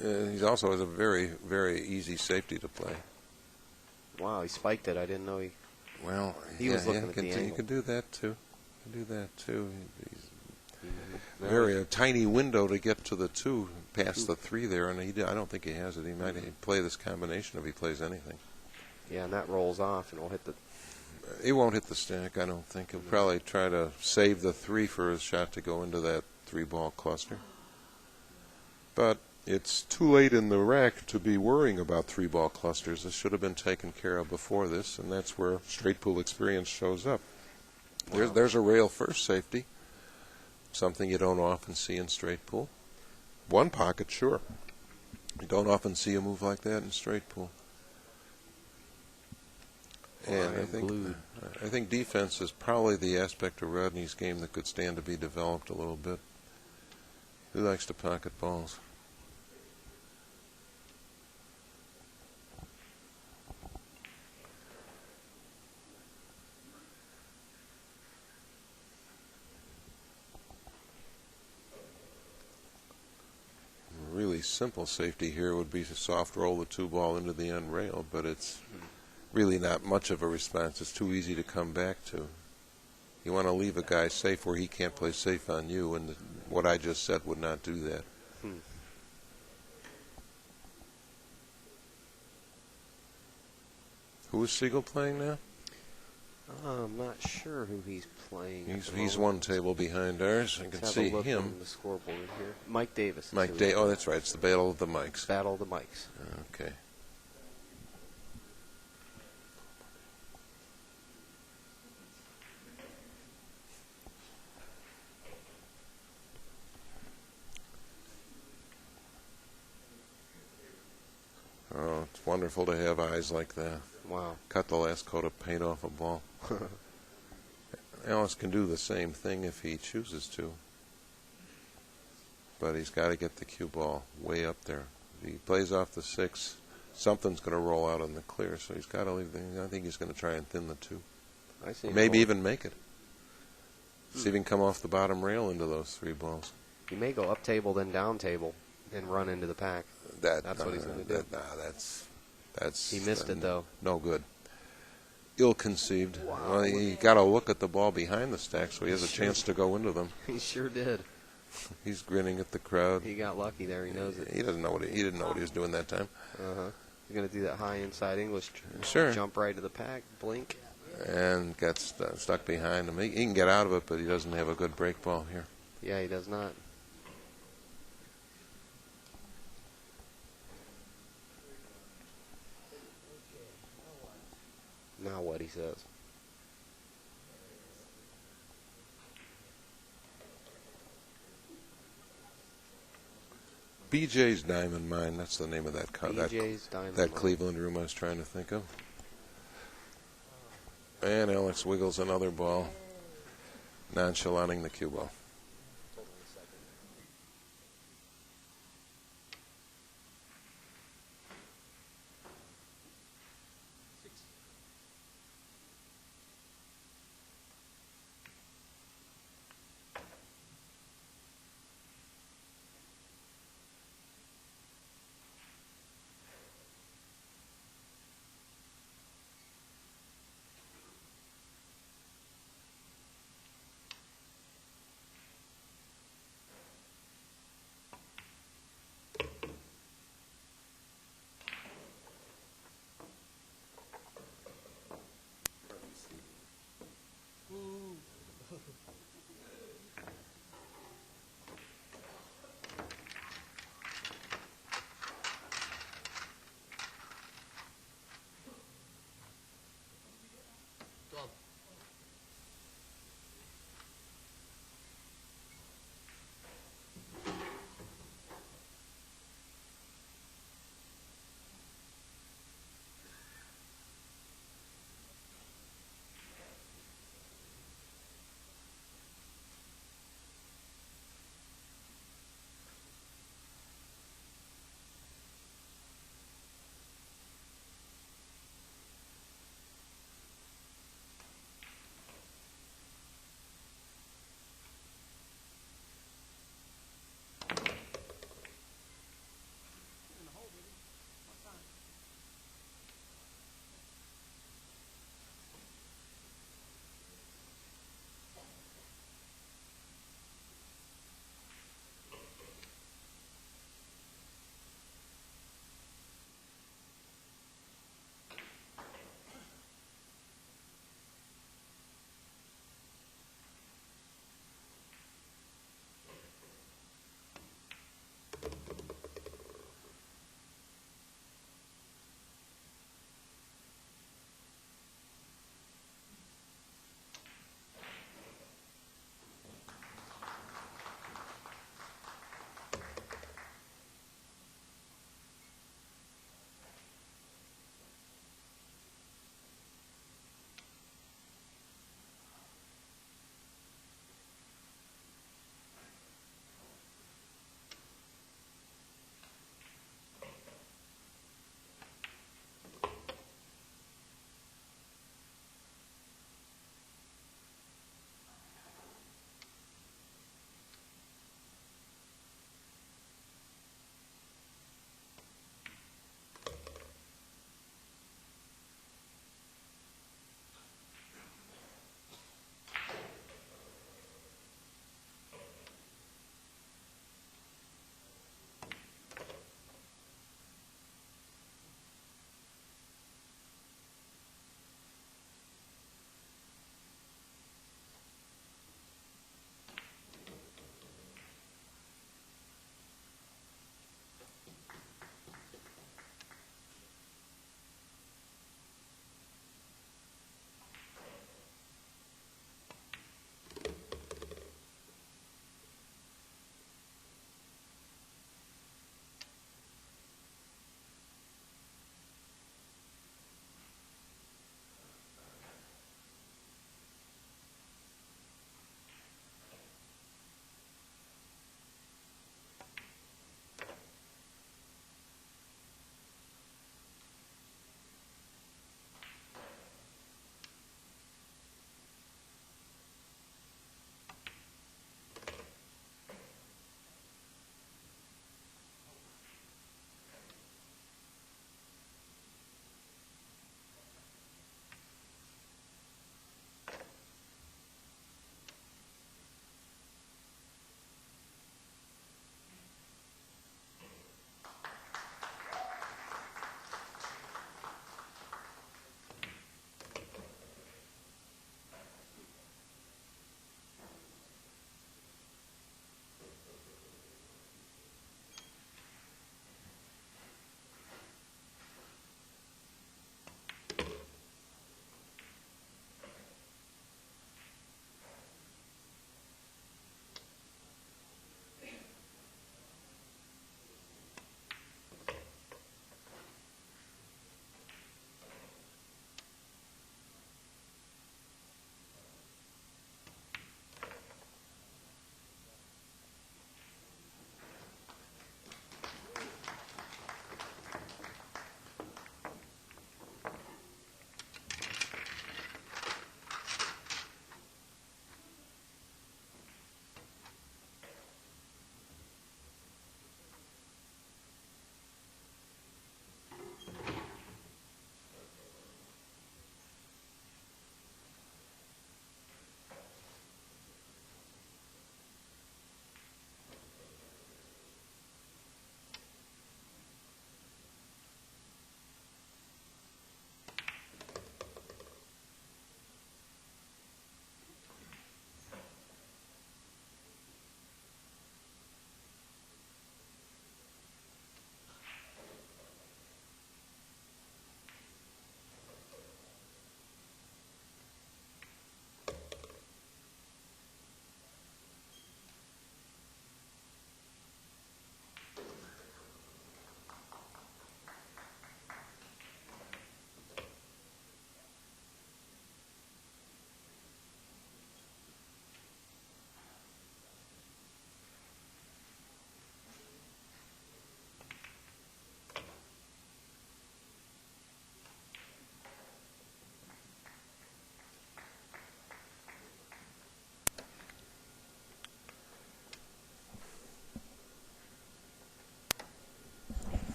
He also has a very, very easy safety to play. Wow, he spiked it. I didn't know he... Well, He was looking at the he angle. could do that too. He's Mm-hmm. very a tiny window to get to the 2 past the 3 there, and I don't think he has it. He might play this combination if he plays anything. Yeah, and that rolls off, and it'll hit the... He won't hit the stack, I don't think. He'll probably try to save the 3 for his shot to go into that 3-ball cluster. But it's too late in the rack to be worrying about 3-ball clusters. This should have been taken care of before this, and that's where straight pool experience shows up. There's a rail first safety, something you don't often see in straight pool. One pocket, sure. You don't often see a move like that in straight pool. And I think defense is probably the aspect of Rodney's game that could stand to be developed a little bit. He likes to pocket balls. A really simple safety here would be to soft roll the 2-ball into the end rail, but it's really not much of a response. It's too easy to come back to. You want to leave a guy safe where he can't play safe on you, and what I just said would not do that. Who is Siegel playing now? I'm not sure who he's playing. at the He's moment. one table behind ours. I Let's can have see a look him. on the scoreboard here. Mike Davis. is Mike who Day. he's Oh, playing. that's right. It's the Battle of the Mikes. Battle of the Mikes. Okay. Oh, it's wonderful to have eyes like that. Wow. Cut the last coat of paint off a ball. Alice can do the same thing if he chooses to. But he's got to get the cue ball way up there. If he plays off the 6, something's going to roll out in the clear, so he's got to leave I think he's going to try and thin the 2. I see. Maybe even make it. See if he can come off the bottom rail into those 3 balls. He may go up table, then down table, and run into the pack. That's what he's gonna do. That's He missed it, though. No good. Ill-conceived. Well, he got to look at the ball behind the stack, so he has a chance to go into them. He sure did. He's grinning at the crowd. He got lucky there. He knows it. He doesn't know what he didn't know what he was doing that time. He's going to do that high inside English. Sure. Jump right to the pack, blink. And gets stuck behind him. He can get out of it, but he doesn't have a good break ball here. Yeah, he does not. Now what he says. BJ's Diamond Mine, that's the name of that BJ's Diamond that Mine. Cleveland room I was trying to think of. And Alex wiggles another ball, nonchalanting the cue ball.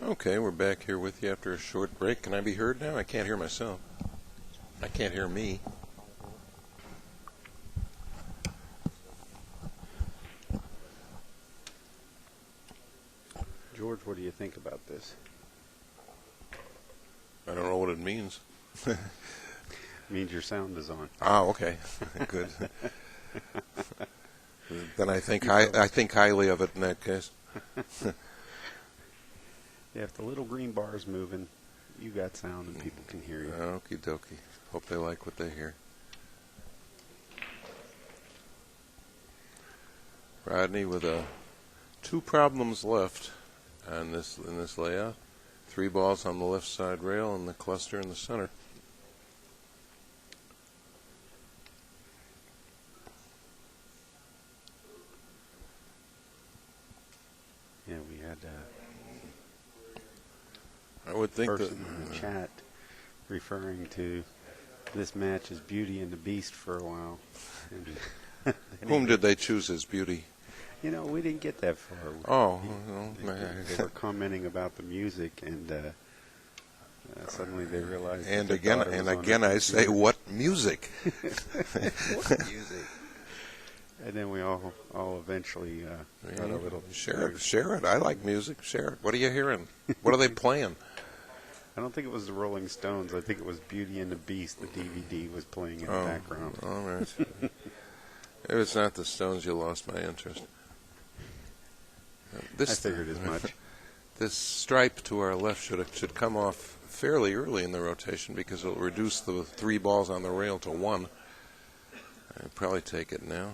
Okay, we're back here with you after a short break. Can I be heard now? I can't hear myself. I can't hear me. George, what do you think about this? I don't know what it means. Means your sound is on. Oh, okay. Good. Then I think highly of it in that case. Yeah, if the little green bar is moving, you got sound and people can hear you. Okie dokie. Hope they like what they hear. Rodney with 2 problems left on this in this layout. 3 balls on the left side rail and the cluster in the center. Yeah, we had I would a think person in the chat referring to this match as Beauty and the Beast for a while. And whom did they choose as beauty? You know, we didn't get that far. Oh, They were commenting about the music, and suddenly they realized. and that again, daughter and was on again, her I say, computer. what music? What music? And then we all eventually got a little. Share it. I like music. Share it. What are you hearing? What are they playing? I don't think it was the Rolling Stones. I think it was Beauty and the Beast. The DVD was playing in the background. All right. If it's not the Stones, you lost my interest. I figured as much. This stripe to our left should come off fairly early in the rotation because it'll reduce the 3 balls on the rail to 1. I'd probably take it now.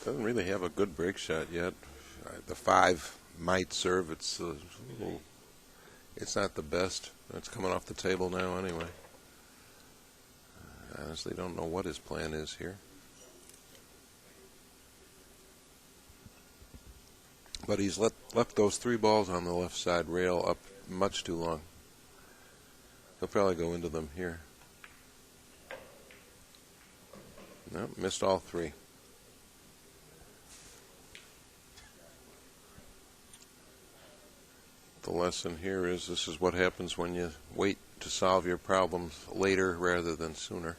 Doesn't really have a good break shot yet. The 5 might serve. It's not the best. It's coming off the table now anyway. I honestly don't know what his plan is here. But he's left those 3 balls on the left side rail up much too long. He'll probably go into them here. No, missed all 3. The lesson here is this is what happens when you wait to solve your problems later rather than sooner.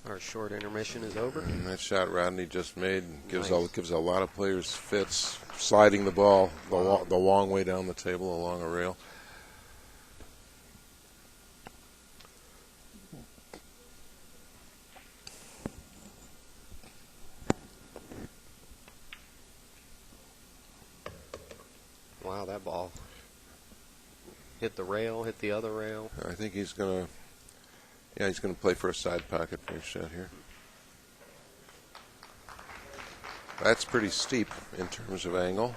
Our short intermission is over. And that shot Rodney just made gives Nice. gives a lot of players fits, sliding the ball the long way down the table along a rail. Wow, that ball hit the rail, hit the other rail. I think he's gonna play for a side pocket break shot here. That's pretty steep in terms of angle.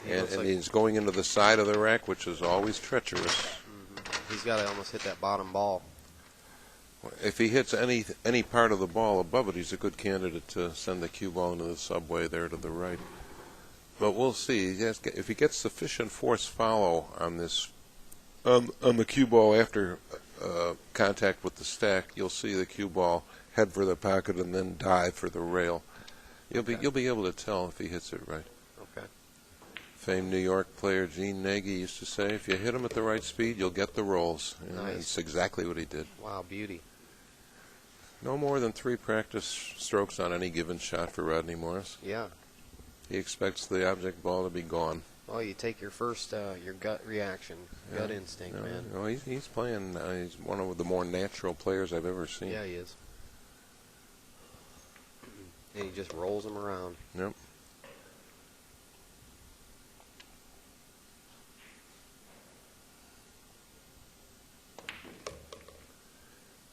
He And, looks and like he's going into the side of the rack, which is always treacherous. he's got to almost hit that bottom ball. If he hits any part of the ball above it, he's a good candidate to send the cue ball into the subway there to the right. But we'll see. If he gets sufficient force follow on this, on the cue ball after contact with the stack, you'll see the cue ball head for the pocket and then dive for the rail. You'll be able to tell if he hits it right. Okay. Famed New York player Gene Nagy used to say, if you hit him at the right speed, you'll get the rolls. And Nice. that's exactly what he did. Wow, beauty. No more than 3 practice strokes on any given shot for Rodney Morris. Yeah. He expects the object ball to be gone. Well, you take your first, your gut reaction, gut instinct, man. No, he's playing. He's one of the more natural players I've ever seen. Yeah, he is. And he just rolls them around. Yep.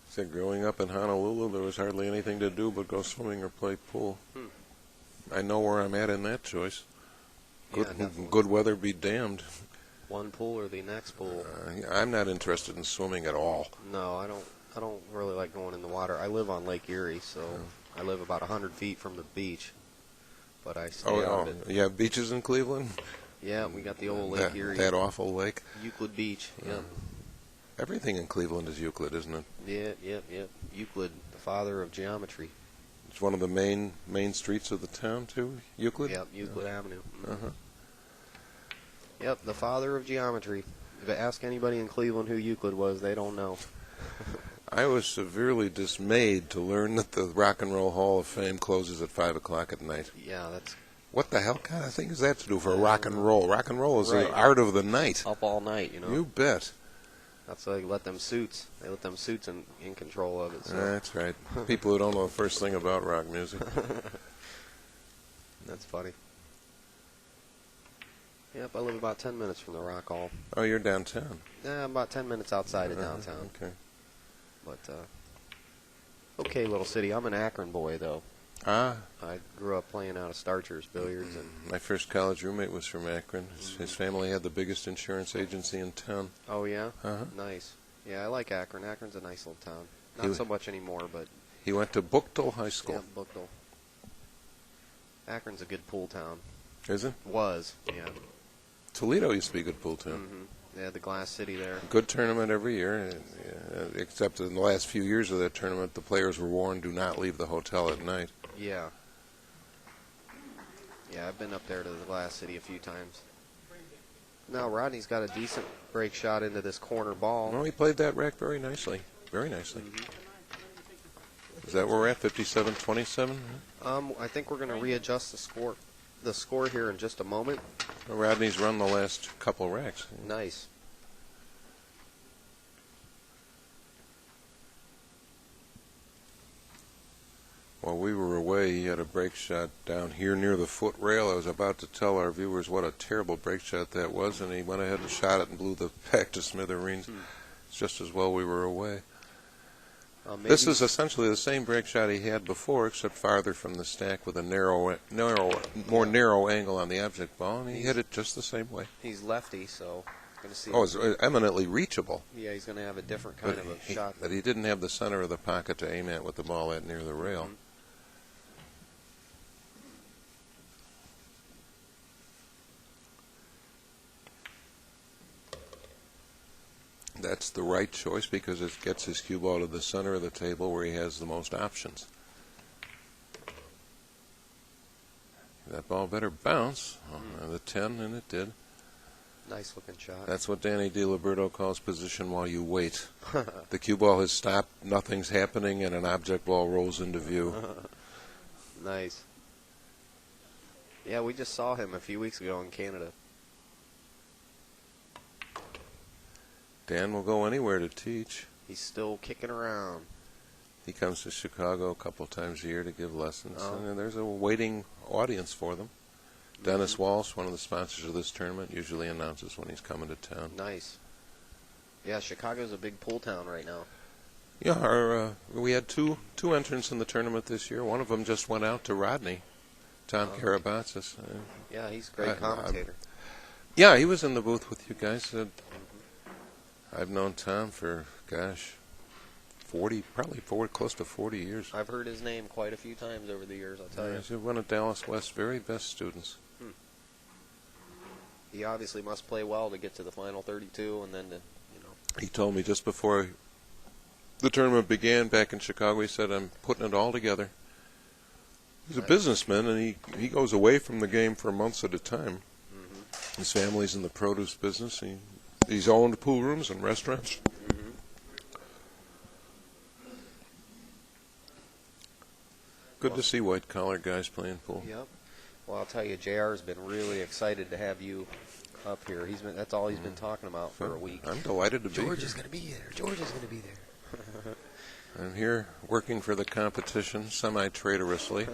Said growing up in Honolulu, there was hardly anything to do but go swimming or play pool. I know where I'm at in that choice. Yeah, definitely. Good weather be damned. One pool or the next pool. I'm not interested in swimming at all. No, I don't really like going in the water. I live on Lake Erie, so I live about 100 feet from the beach, but I stay out at you have beaches in Cleveland? Yeah, we got the old Lake Erie. That awful lake? Euclid Beach, yeah. Everything in Cleveland is Euclid, isn't it? Yeah. Euclid, the father of geometry. It's one of the main streets of the town, too, Euclid? Yep, Euclid Avenue. Uh-huh. Yep, the father of geometry. If I ask anybody in Cleveland who Euclid was, they don't know. I was severely dismayed to learn that the Rock and Roll Hall of Fame closes at 5 o'clock at night. Yeah, that's What the hell kind of thing is that to do for rock and roll? Rock and roll is Right. the art of the night. up all night, you know. You bet. That's why they let them suits in control of it. So. That's right. People who don't know the first thing about rock music. That's funny. Yep, I live about 10 minutes from the Rock Hall. Oh, you're downtown. Yeah, I'm about 10 minutes outside of downtown. Okay. But, okay, little city. I'm an Akron boy, though. Ah, I grew up playing out of Starchers, billiards, and my first college roommate was from Akron. His family had the biggest insurance agency in town. oh yeah, Uh-huh. nice. Yeah, I like Akron. Akron's a nice little town. He Not wa- so much anymore, but He went to Buchtel High School. yeah, Buchtel. Akron's a good pool town. Is it? Was, yeah. Toledo used to be a good pool town. Mm-hmm. They had the Glass City there. Good tournament every year, except in the last few years of that tournament, the players were warned, do not leave the hotel at night. Yeah. Yeah, I've been up there to the Glass City a few times. Now Rodney's got a decent break shot into this corner ball. No, he played that rack very nicely. Very nicely. Is that where we're at, 57-27? I think we're going to readjust the score here in just a moment. Rodney's run the last couple racks. Nice. While we were away, he had a break shot down here near the foot rail. I was about to tell our viewers what a terrible break shot that was, and he went ahead and shot it and blew the pack to smithereens. It's just as well we were away. This is essentially the same break shot he had before, except farther from the stack with a more narrow angle on the object ball, and he hit it just the same way. He's lefty, so going to see. Oh, it's eminently reachable. Yeah, he's going to have a different kind of a shot. But he didn't have the center of the pocket to aim at with the ball that near the rail. Mm-hmm. That's the right choice because it gets his cue ball to the center of the table where he has the most options. That ball better bounce. The 10, and it did. Nice looking shot. That's what Danny DiLiberto calls position while you wait. The cue ball has stopped, nothing's happening, and an object ball rolls into view. Nice. Yeah, we just saw him a few weeks ago in Canada. Dan will go anywhere to teach. He's still kicking around. He comes to Chicago a couple times a year to give lessons, Oh. and there's a waiting audience for them. Dennis Walsh, one of the sponsors of this tournament, usually announces when he's coming to town. Nice. Yeah, Chicago's a big pool town right now. Yeah, we had two entrants in the tournament this year. One of them just went out to Rodney, Tom Karabatsis. Yeah, he's a great commentator. Yeah, he was in the booth with you guys. I've known Tom for, gosh, 40, probably close to 40 years. I've heard his name quite a few times over the years, I'll tell you. He's one of Dallas West's very best students. He obviously must play well to get to the final 32 and then to, you know. He told me just before the tournament began back in Chicago, he said, I'm putting it all together. He's a businessman, and he goes away from the game for months at a time. His family's in the produce business. He's owned pool rooms and restaurants. Good to see white-collar guys playing pool. Yep. Well, I'll tell you, JR's been really excited to have you up here. That's all he's been talking about for a week. I'm delighted to be George here. is going to be there. George is going to be there. I'm here working for the competition semi-traitorously.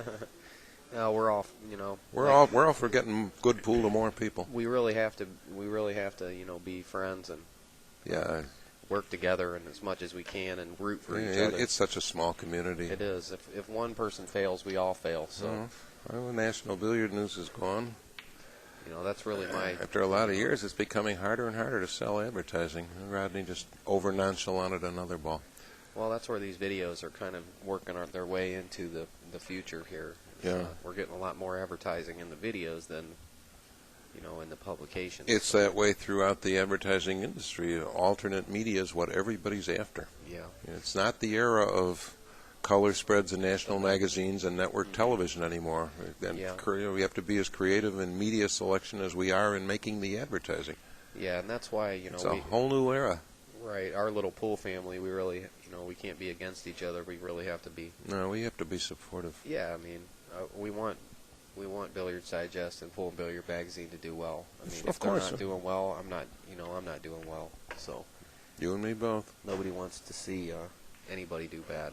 No, we're off, you know. We're all for getting good pool to more people. We really have to, you know, be friends and Yeah, work together and as much as we can and root for each other. it's such a small community. It is. If one person fails, we all fail. So, Well, National Billiard News is gone. you know, that's really my. After a lot of years, it's becoming harder and harder to sell advertising. Rodney just over-nonchalanted another ball. Well, that's where these videos are kind of working their way into the future here. Yeah. We're getting a lot more advertising in the videos than, in the publications. It's that way throughout the advertising industry. Alternate media is what everybody's after. Yeah. It's not the era of color spreads in national magazines and network television anymore. And Yeah. we have to be as creative in media selection as we are in making the advertising. Yeah, and that's why, It's a whole new era. right, our little pool family, we really, we can't be against each other. We really have to be. No, we have to be supportive. Yeah, I mean, we want Billiards Digest and Pool and Billiard Magazine to do well. I mean, Of if they're course. not doing well, I'm not doing well. So You and me both. nobody wants to see anybody do bad.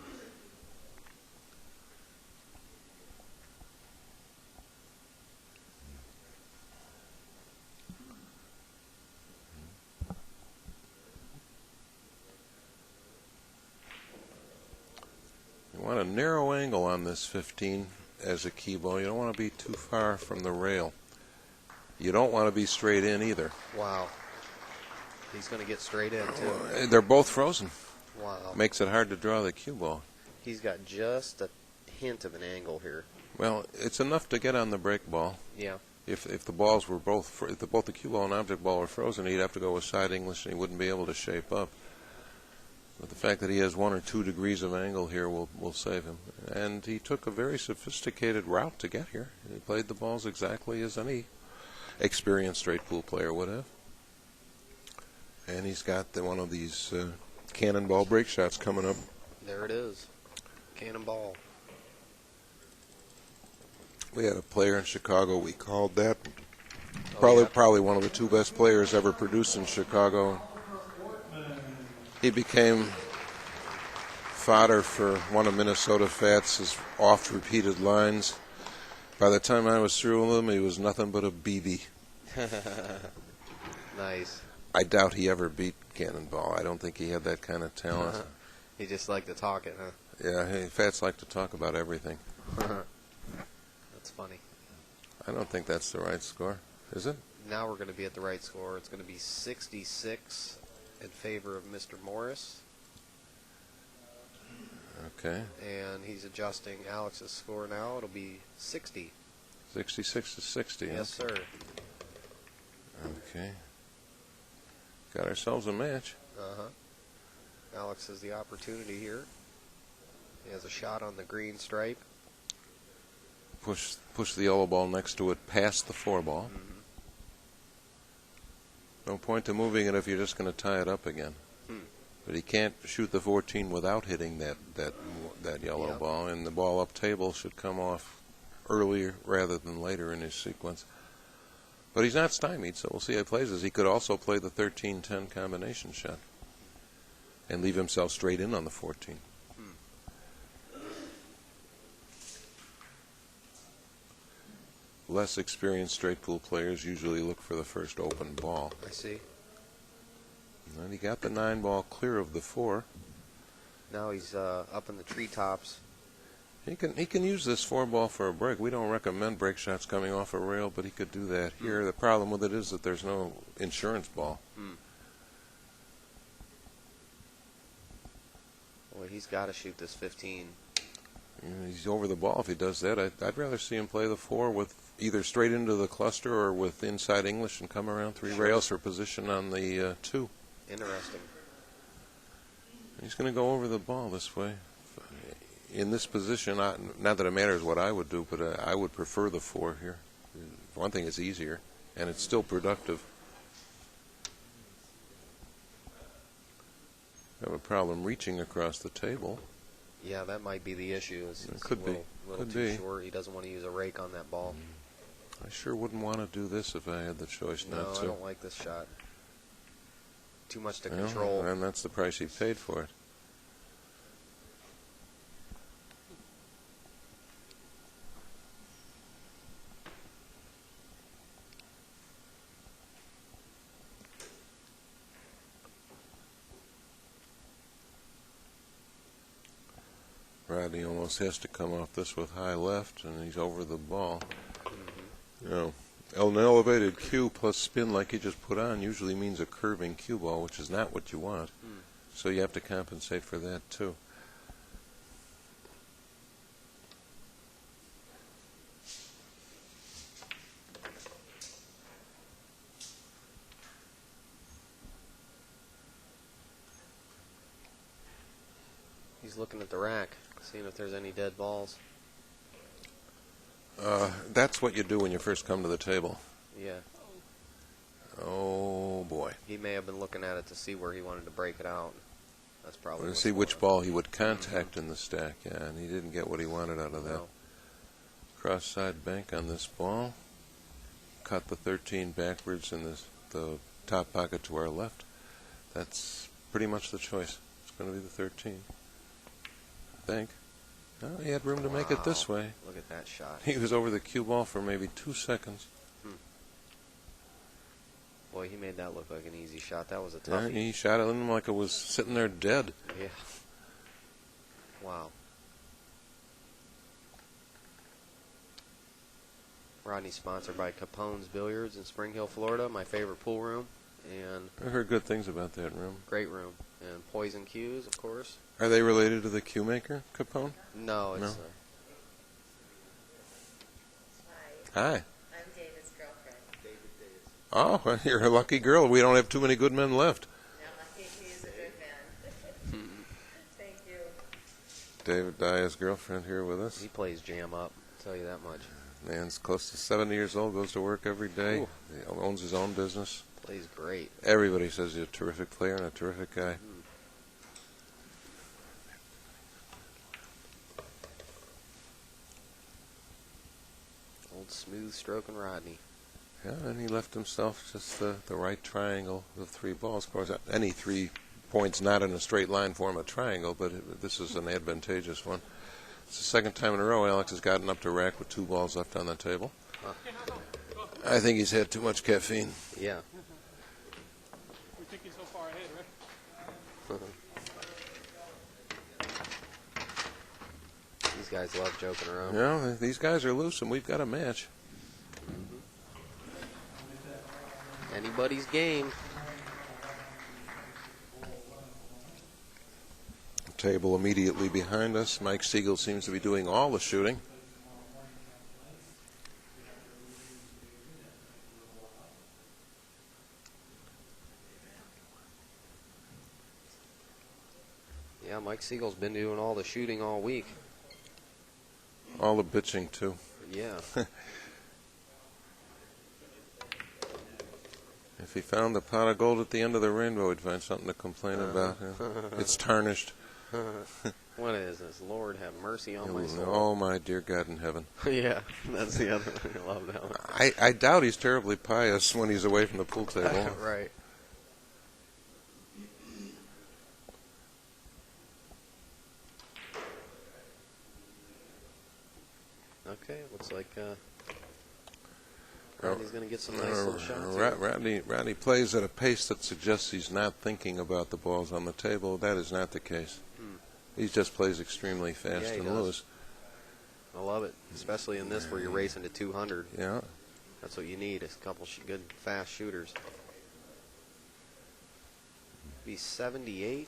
You want a narrow angle on this 15 as a key ball. You don't want to be too far from the rail. You don't want to be straight in either. Wow. He's going to get straight in, too. They're both frozen. Wow. Makes it hard to draw the cue ball. He's got just a hint of an angle here. Well, it's enough to get on the break ball. Yeah. If the balls were both the cue ball and object ball were frozen, he'd have to go with side English and he wouldn't be able to shape up. But the fact that he has 1 or 2 degrees of angle here will save him. And he took a very sophisticated route to get here. He played the balls exactly as any experienced straight pool player would have. And he's got one of these cannonball break shots coming up. There it is. Cannonball. We had a player in Chicago, we called that Oh, yeah? probably one of the 2 best players ever produced in Chicago. He became fodder for one of Minnesota Fats' oft-repeated lines. By the time I was through with him, he was nothing but a BB. Nice. I doubt he ever beat Cannonball. I don't think he had that kind of talent. He just liked to talk it, huh? Yeah, hey, Fats like to talk about everything. That's funny. I don't think that's the right score, is it? Now we're going to be at the right score. It's going to be 66 in favor of Mr. Morris. Okay. And he's adjusting Alex's score now. It'll be 60. 66 to 60. Yes, sir. Okay. Got ourselves a match. Uh-huh. Alex has the opportunity here. He has a shot on the green stripe. Push the yellow ball next to it past the 4 ball. Mm-hmm. No point to moving it if you're just going to tie it up again. But he can't shoot the 14 without hitting that yellow Yeah. ball, and the ball up table should come off earlier rather than later in his sequence. But he's not stymied, so we'll see how he plays this. He could also play the 13-10 combination shot and leave himself straight in on the 14. Less experienced straight pool players usually look for the first open ball. I see. And he got the 9 ball clear of the 4. Now he's up in the treetops. He can use this 4 ball for a break. We don't recommend break shots coming off a rail, but he could do that here. The problem with it is that there's no insurance ball. Well, he's got to shoot this 15. He's over the ball if he does that. I'd rather see him play the 4 with either straight into the cluster or with inside English and come around 3 rails for position on the 2. Interesting. He's going to go over the ball this way. In this position, not that it matters what I would do, but I would prefer the 4 here. For one thing, it's easier, and it's still productive. I have a problem reaching across the table. Yeah, that might be the issue. It's Could a be. little Could too be. short. He doesn't want to use a rake on that ball. I sure wouldn't want to do this if I had the choice No, not to. I don't like this shot. Too much to Well, control. and that's the price he paid for it. Rodney almost has to come off this with high left, and he's over the ball. You know, an elevated cue plus spin like he just put on usually means a curving cue ball, which is not what you want. So you have to compensate for that, too. He's looking at the rack, seeing if there's any dead balls. That's what you do when you first come to the table. Yeah. Oh, boy. He may have been looking at it to see where he wanted to break it out. That's probably To what's see going which on. ball he would contact in the stack, yeah, and he didn't get what he wanted out of that. No. Cross-side bank on this ball. Cut the 13 backwards in the top pocket to our left. That's pretty much the choice. It's going to be the 13. I think. No, he had room to make it this way. Look at that shot. He was over the cue ball for maybe 2 seconds. Boy, he made that look like an easy shot. That was a Yeah, toughie. he shot it in like it was sitting there dead. Yeah. Wow. Rodney's sponsored by Capone's Billiards in Spring Hill, Florida, my favorite pool room, and I heard good things about that room. great room. And Poison Cues, of course. Are they related to the cue maker, Capone? No, it's No. Hi, Hi. I'm David's girlfriend. Oh, well, you're a lucky girl. We don't have too many good men left. Now lucky he's a good man. Thank you. David Dyer's girlfriend here with us. he plays jam up, I'll tell you that much. Man's close to 70 years old, goes to work every day. Ooh. He owns his own business. Plays great. Everybody says he's a terrific player and a terrific guy. Old smooth stroking Rodney. Yeah, and he left himself just the right triangle of 3 balls. Of course, any 3 points not in a straight line form a triangle, but this is an advantageous one. It's the second time in a row Alex has gotten up to rack with 2 balls left on the table. I think he's had too much caffeine. Yeah. We're thinking so far ahead, right? These guys love joking around. Yeah, these guys are loose, and we've got a match. Anybody's game. Table immediately behind us. Mike Siegel seems to be doing all the shooting. Yeah, Mike Siegel's been doing all the shooting all week. All the bitching, too. Yeah. If he found the pot of gold at the end of the rainbow, he'd find something to complain about. It's tarnished. What is this? Lord have mercy on my soul. Oh, my dear God in heaven. Yeah, that's the other one. I love that one. I doubt he's terribly pious when he's away from the pool table. Right. Okay, looks like Rodney's going to get some nice little shots here. Rodney plays at a pace that suggests he's not thinking about the balls on the table. That is not the case. He just plays extremely fast Yeah, he and does. loose. I love it, especially in this where you're racing to 200. Yeah. That's what you need, is a couple good, fast shooters. Be 78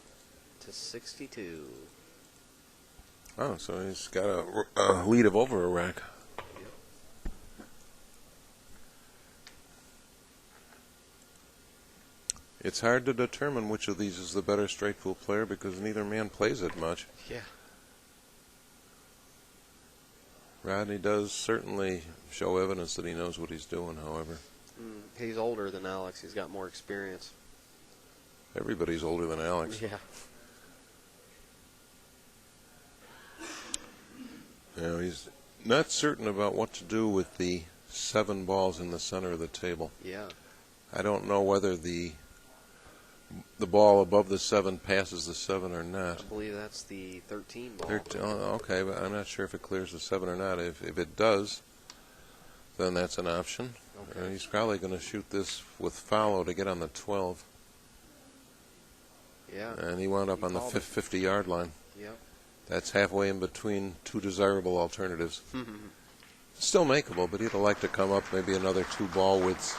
to 62. Oh, so he's got a lead of over a rack. It's hard to determine which of these is the better straight pool player because neither man plays it much. Yeah. Rodney does certainly show evidence that he knows what he's doing, however. He's older than Alex. He's got more experience. Everybody's older than Alex. Yeah. You know, he's not certain about what to do with the 7 balls in the center of the table. Yeah. I don't know whether the ball above the 7 passes the 7 or I not. believe that's the 13 ball. 13, okay, but I'm not sure if it clears the 7 or not. If it does, then that's an option. Okay. He's probably going to shoot this with follow to get on the 12. Yeah. And he wound up He on the called it. 50-yard line. Yep. That's halfway in between 2 desirable alternatives. Still makeable, but he'd like to come up maybe another 2 ball widths.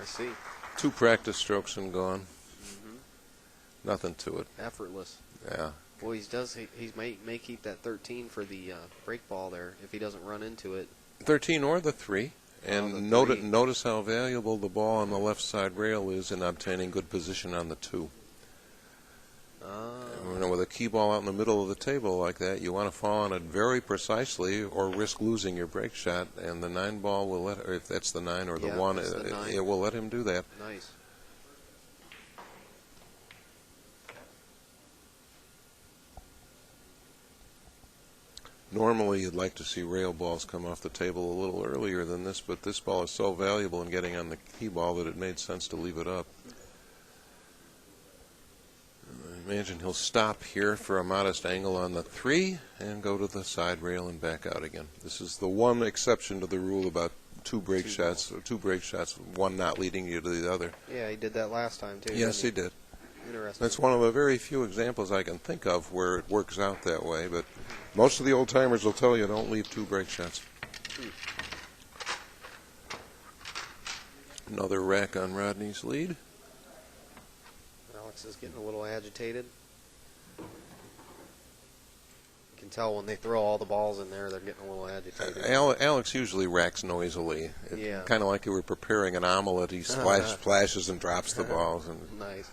I see. 2 practice strokes and gone. Nothing to it. Effortless. Yeah. Boy, he may keep that 13 for the break ball there if he doesn't run into it. 13 or the 3. And the notice how valuable the ball on the left side rail is in obtaining good position on the 2. With a key ball out in the middle of the table like that, you want to fall on it very precisely or risk losing your break shot, and the 9 ball will let, or if that's the 9 or the 1, it will let him do that. Nice. Normally, you'd like to see rail balls come off the table a little earlier than this, but this ball is so valuable in getting on the key ball that it made sense to leave it up. I imagine he'll stop here for a modest angle on the 3 and go to the side rail and back out again. This is the one exception to the rule about two break shots, one not leading you to the other. Yeah, he did that last time too. Yes, he did. Interesting. That's one of the very few examples I can think of where it works out that way, but most of the old timers will tell you don't leave 2 break shots. Another rack on Rodney's lead. Alex is getting a little agitated. You can tell when they throw all the balls in there, they're getting a little agitated. Alex usually racks noisily. Yeah. Kind of like you were preparing an omelet. He splashes and drops the balls. And Nice.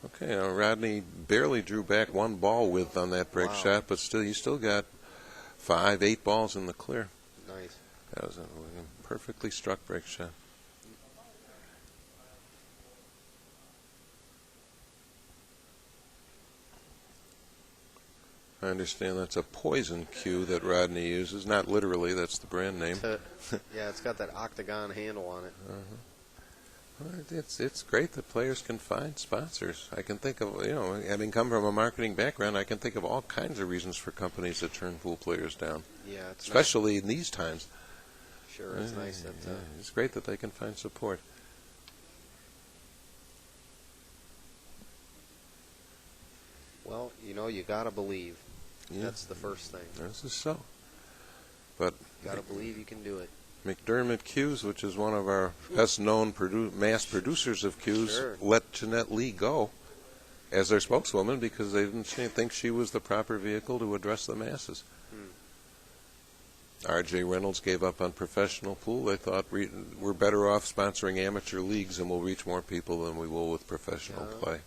okay, Rodney barely drew back 1 ball width on that break shot, but still, you still got 5, 8 balls in the clear. Nice. That was a perfectly struck break shot. I understand that's a poison cue that Rodney uses. Not literally, that's the brand name. Yeah, it's got that octagon handle on it. Well, it's great that players can find sponsors. I can think of, having come from a marketing background, I can think of all kinds of reasons for companies that turn pool players down. Yeah, it's especially in these times. Sure, it's nice that. It's great that they can find support. Well, you gotta believe. Yeah. That's the first thing. This is so. But You gotta believe you can do it. McDermott Cues, which is one of our best-known mass producers of cues, Sure. let Jeanette Lee go as their spokeswoman because they didn't think she was the proper vehicle to address the masses. R.J. Reynolds gave up on professional pool. They thought we're better off sponsoring amateur leagues and we'll reach more people than we will with professional play.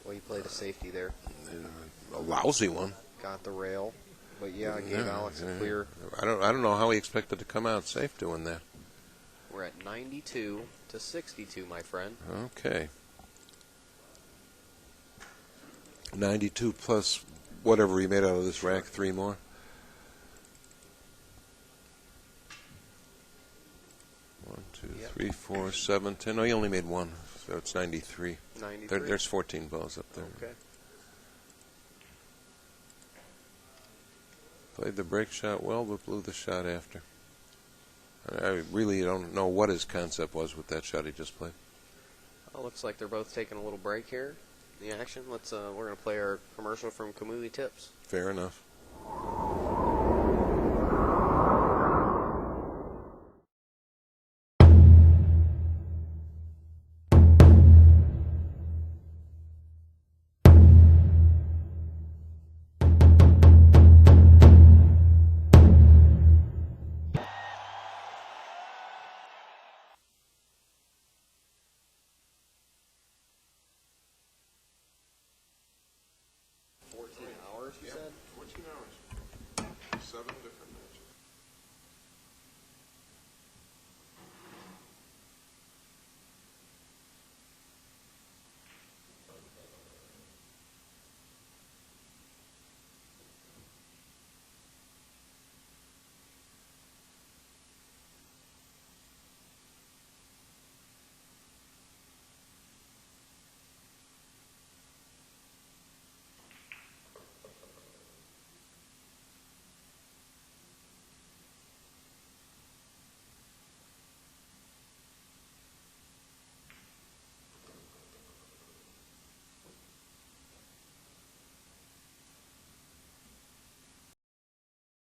Well, you played a safety there. A lousy one. Got the rail. But yeah, it gave Alex a clear. I don't know how he expected to come out safe doing that. We're at 92 to 62, my friend. Okay. 92 plus whatever he made out of this rack, 3 more. One, two, 3, 4, 7, 10. No, he only made 1, so it's 93. 93. There's 14 balls up there. Okay. Played the break shot well, but blew the shot after. I really don't know what his concept was with that shot he just played. Well, looks like they're both taking a little break here. The action. We're going to play our commercial from Kamui Tips. Fair enough.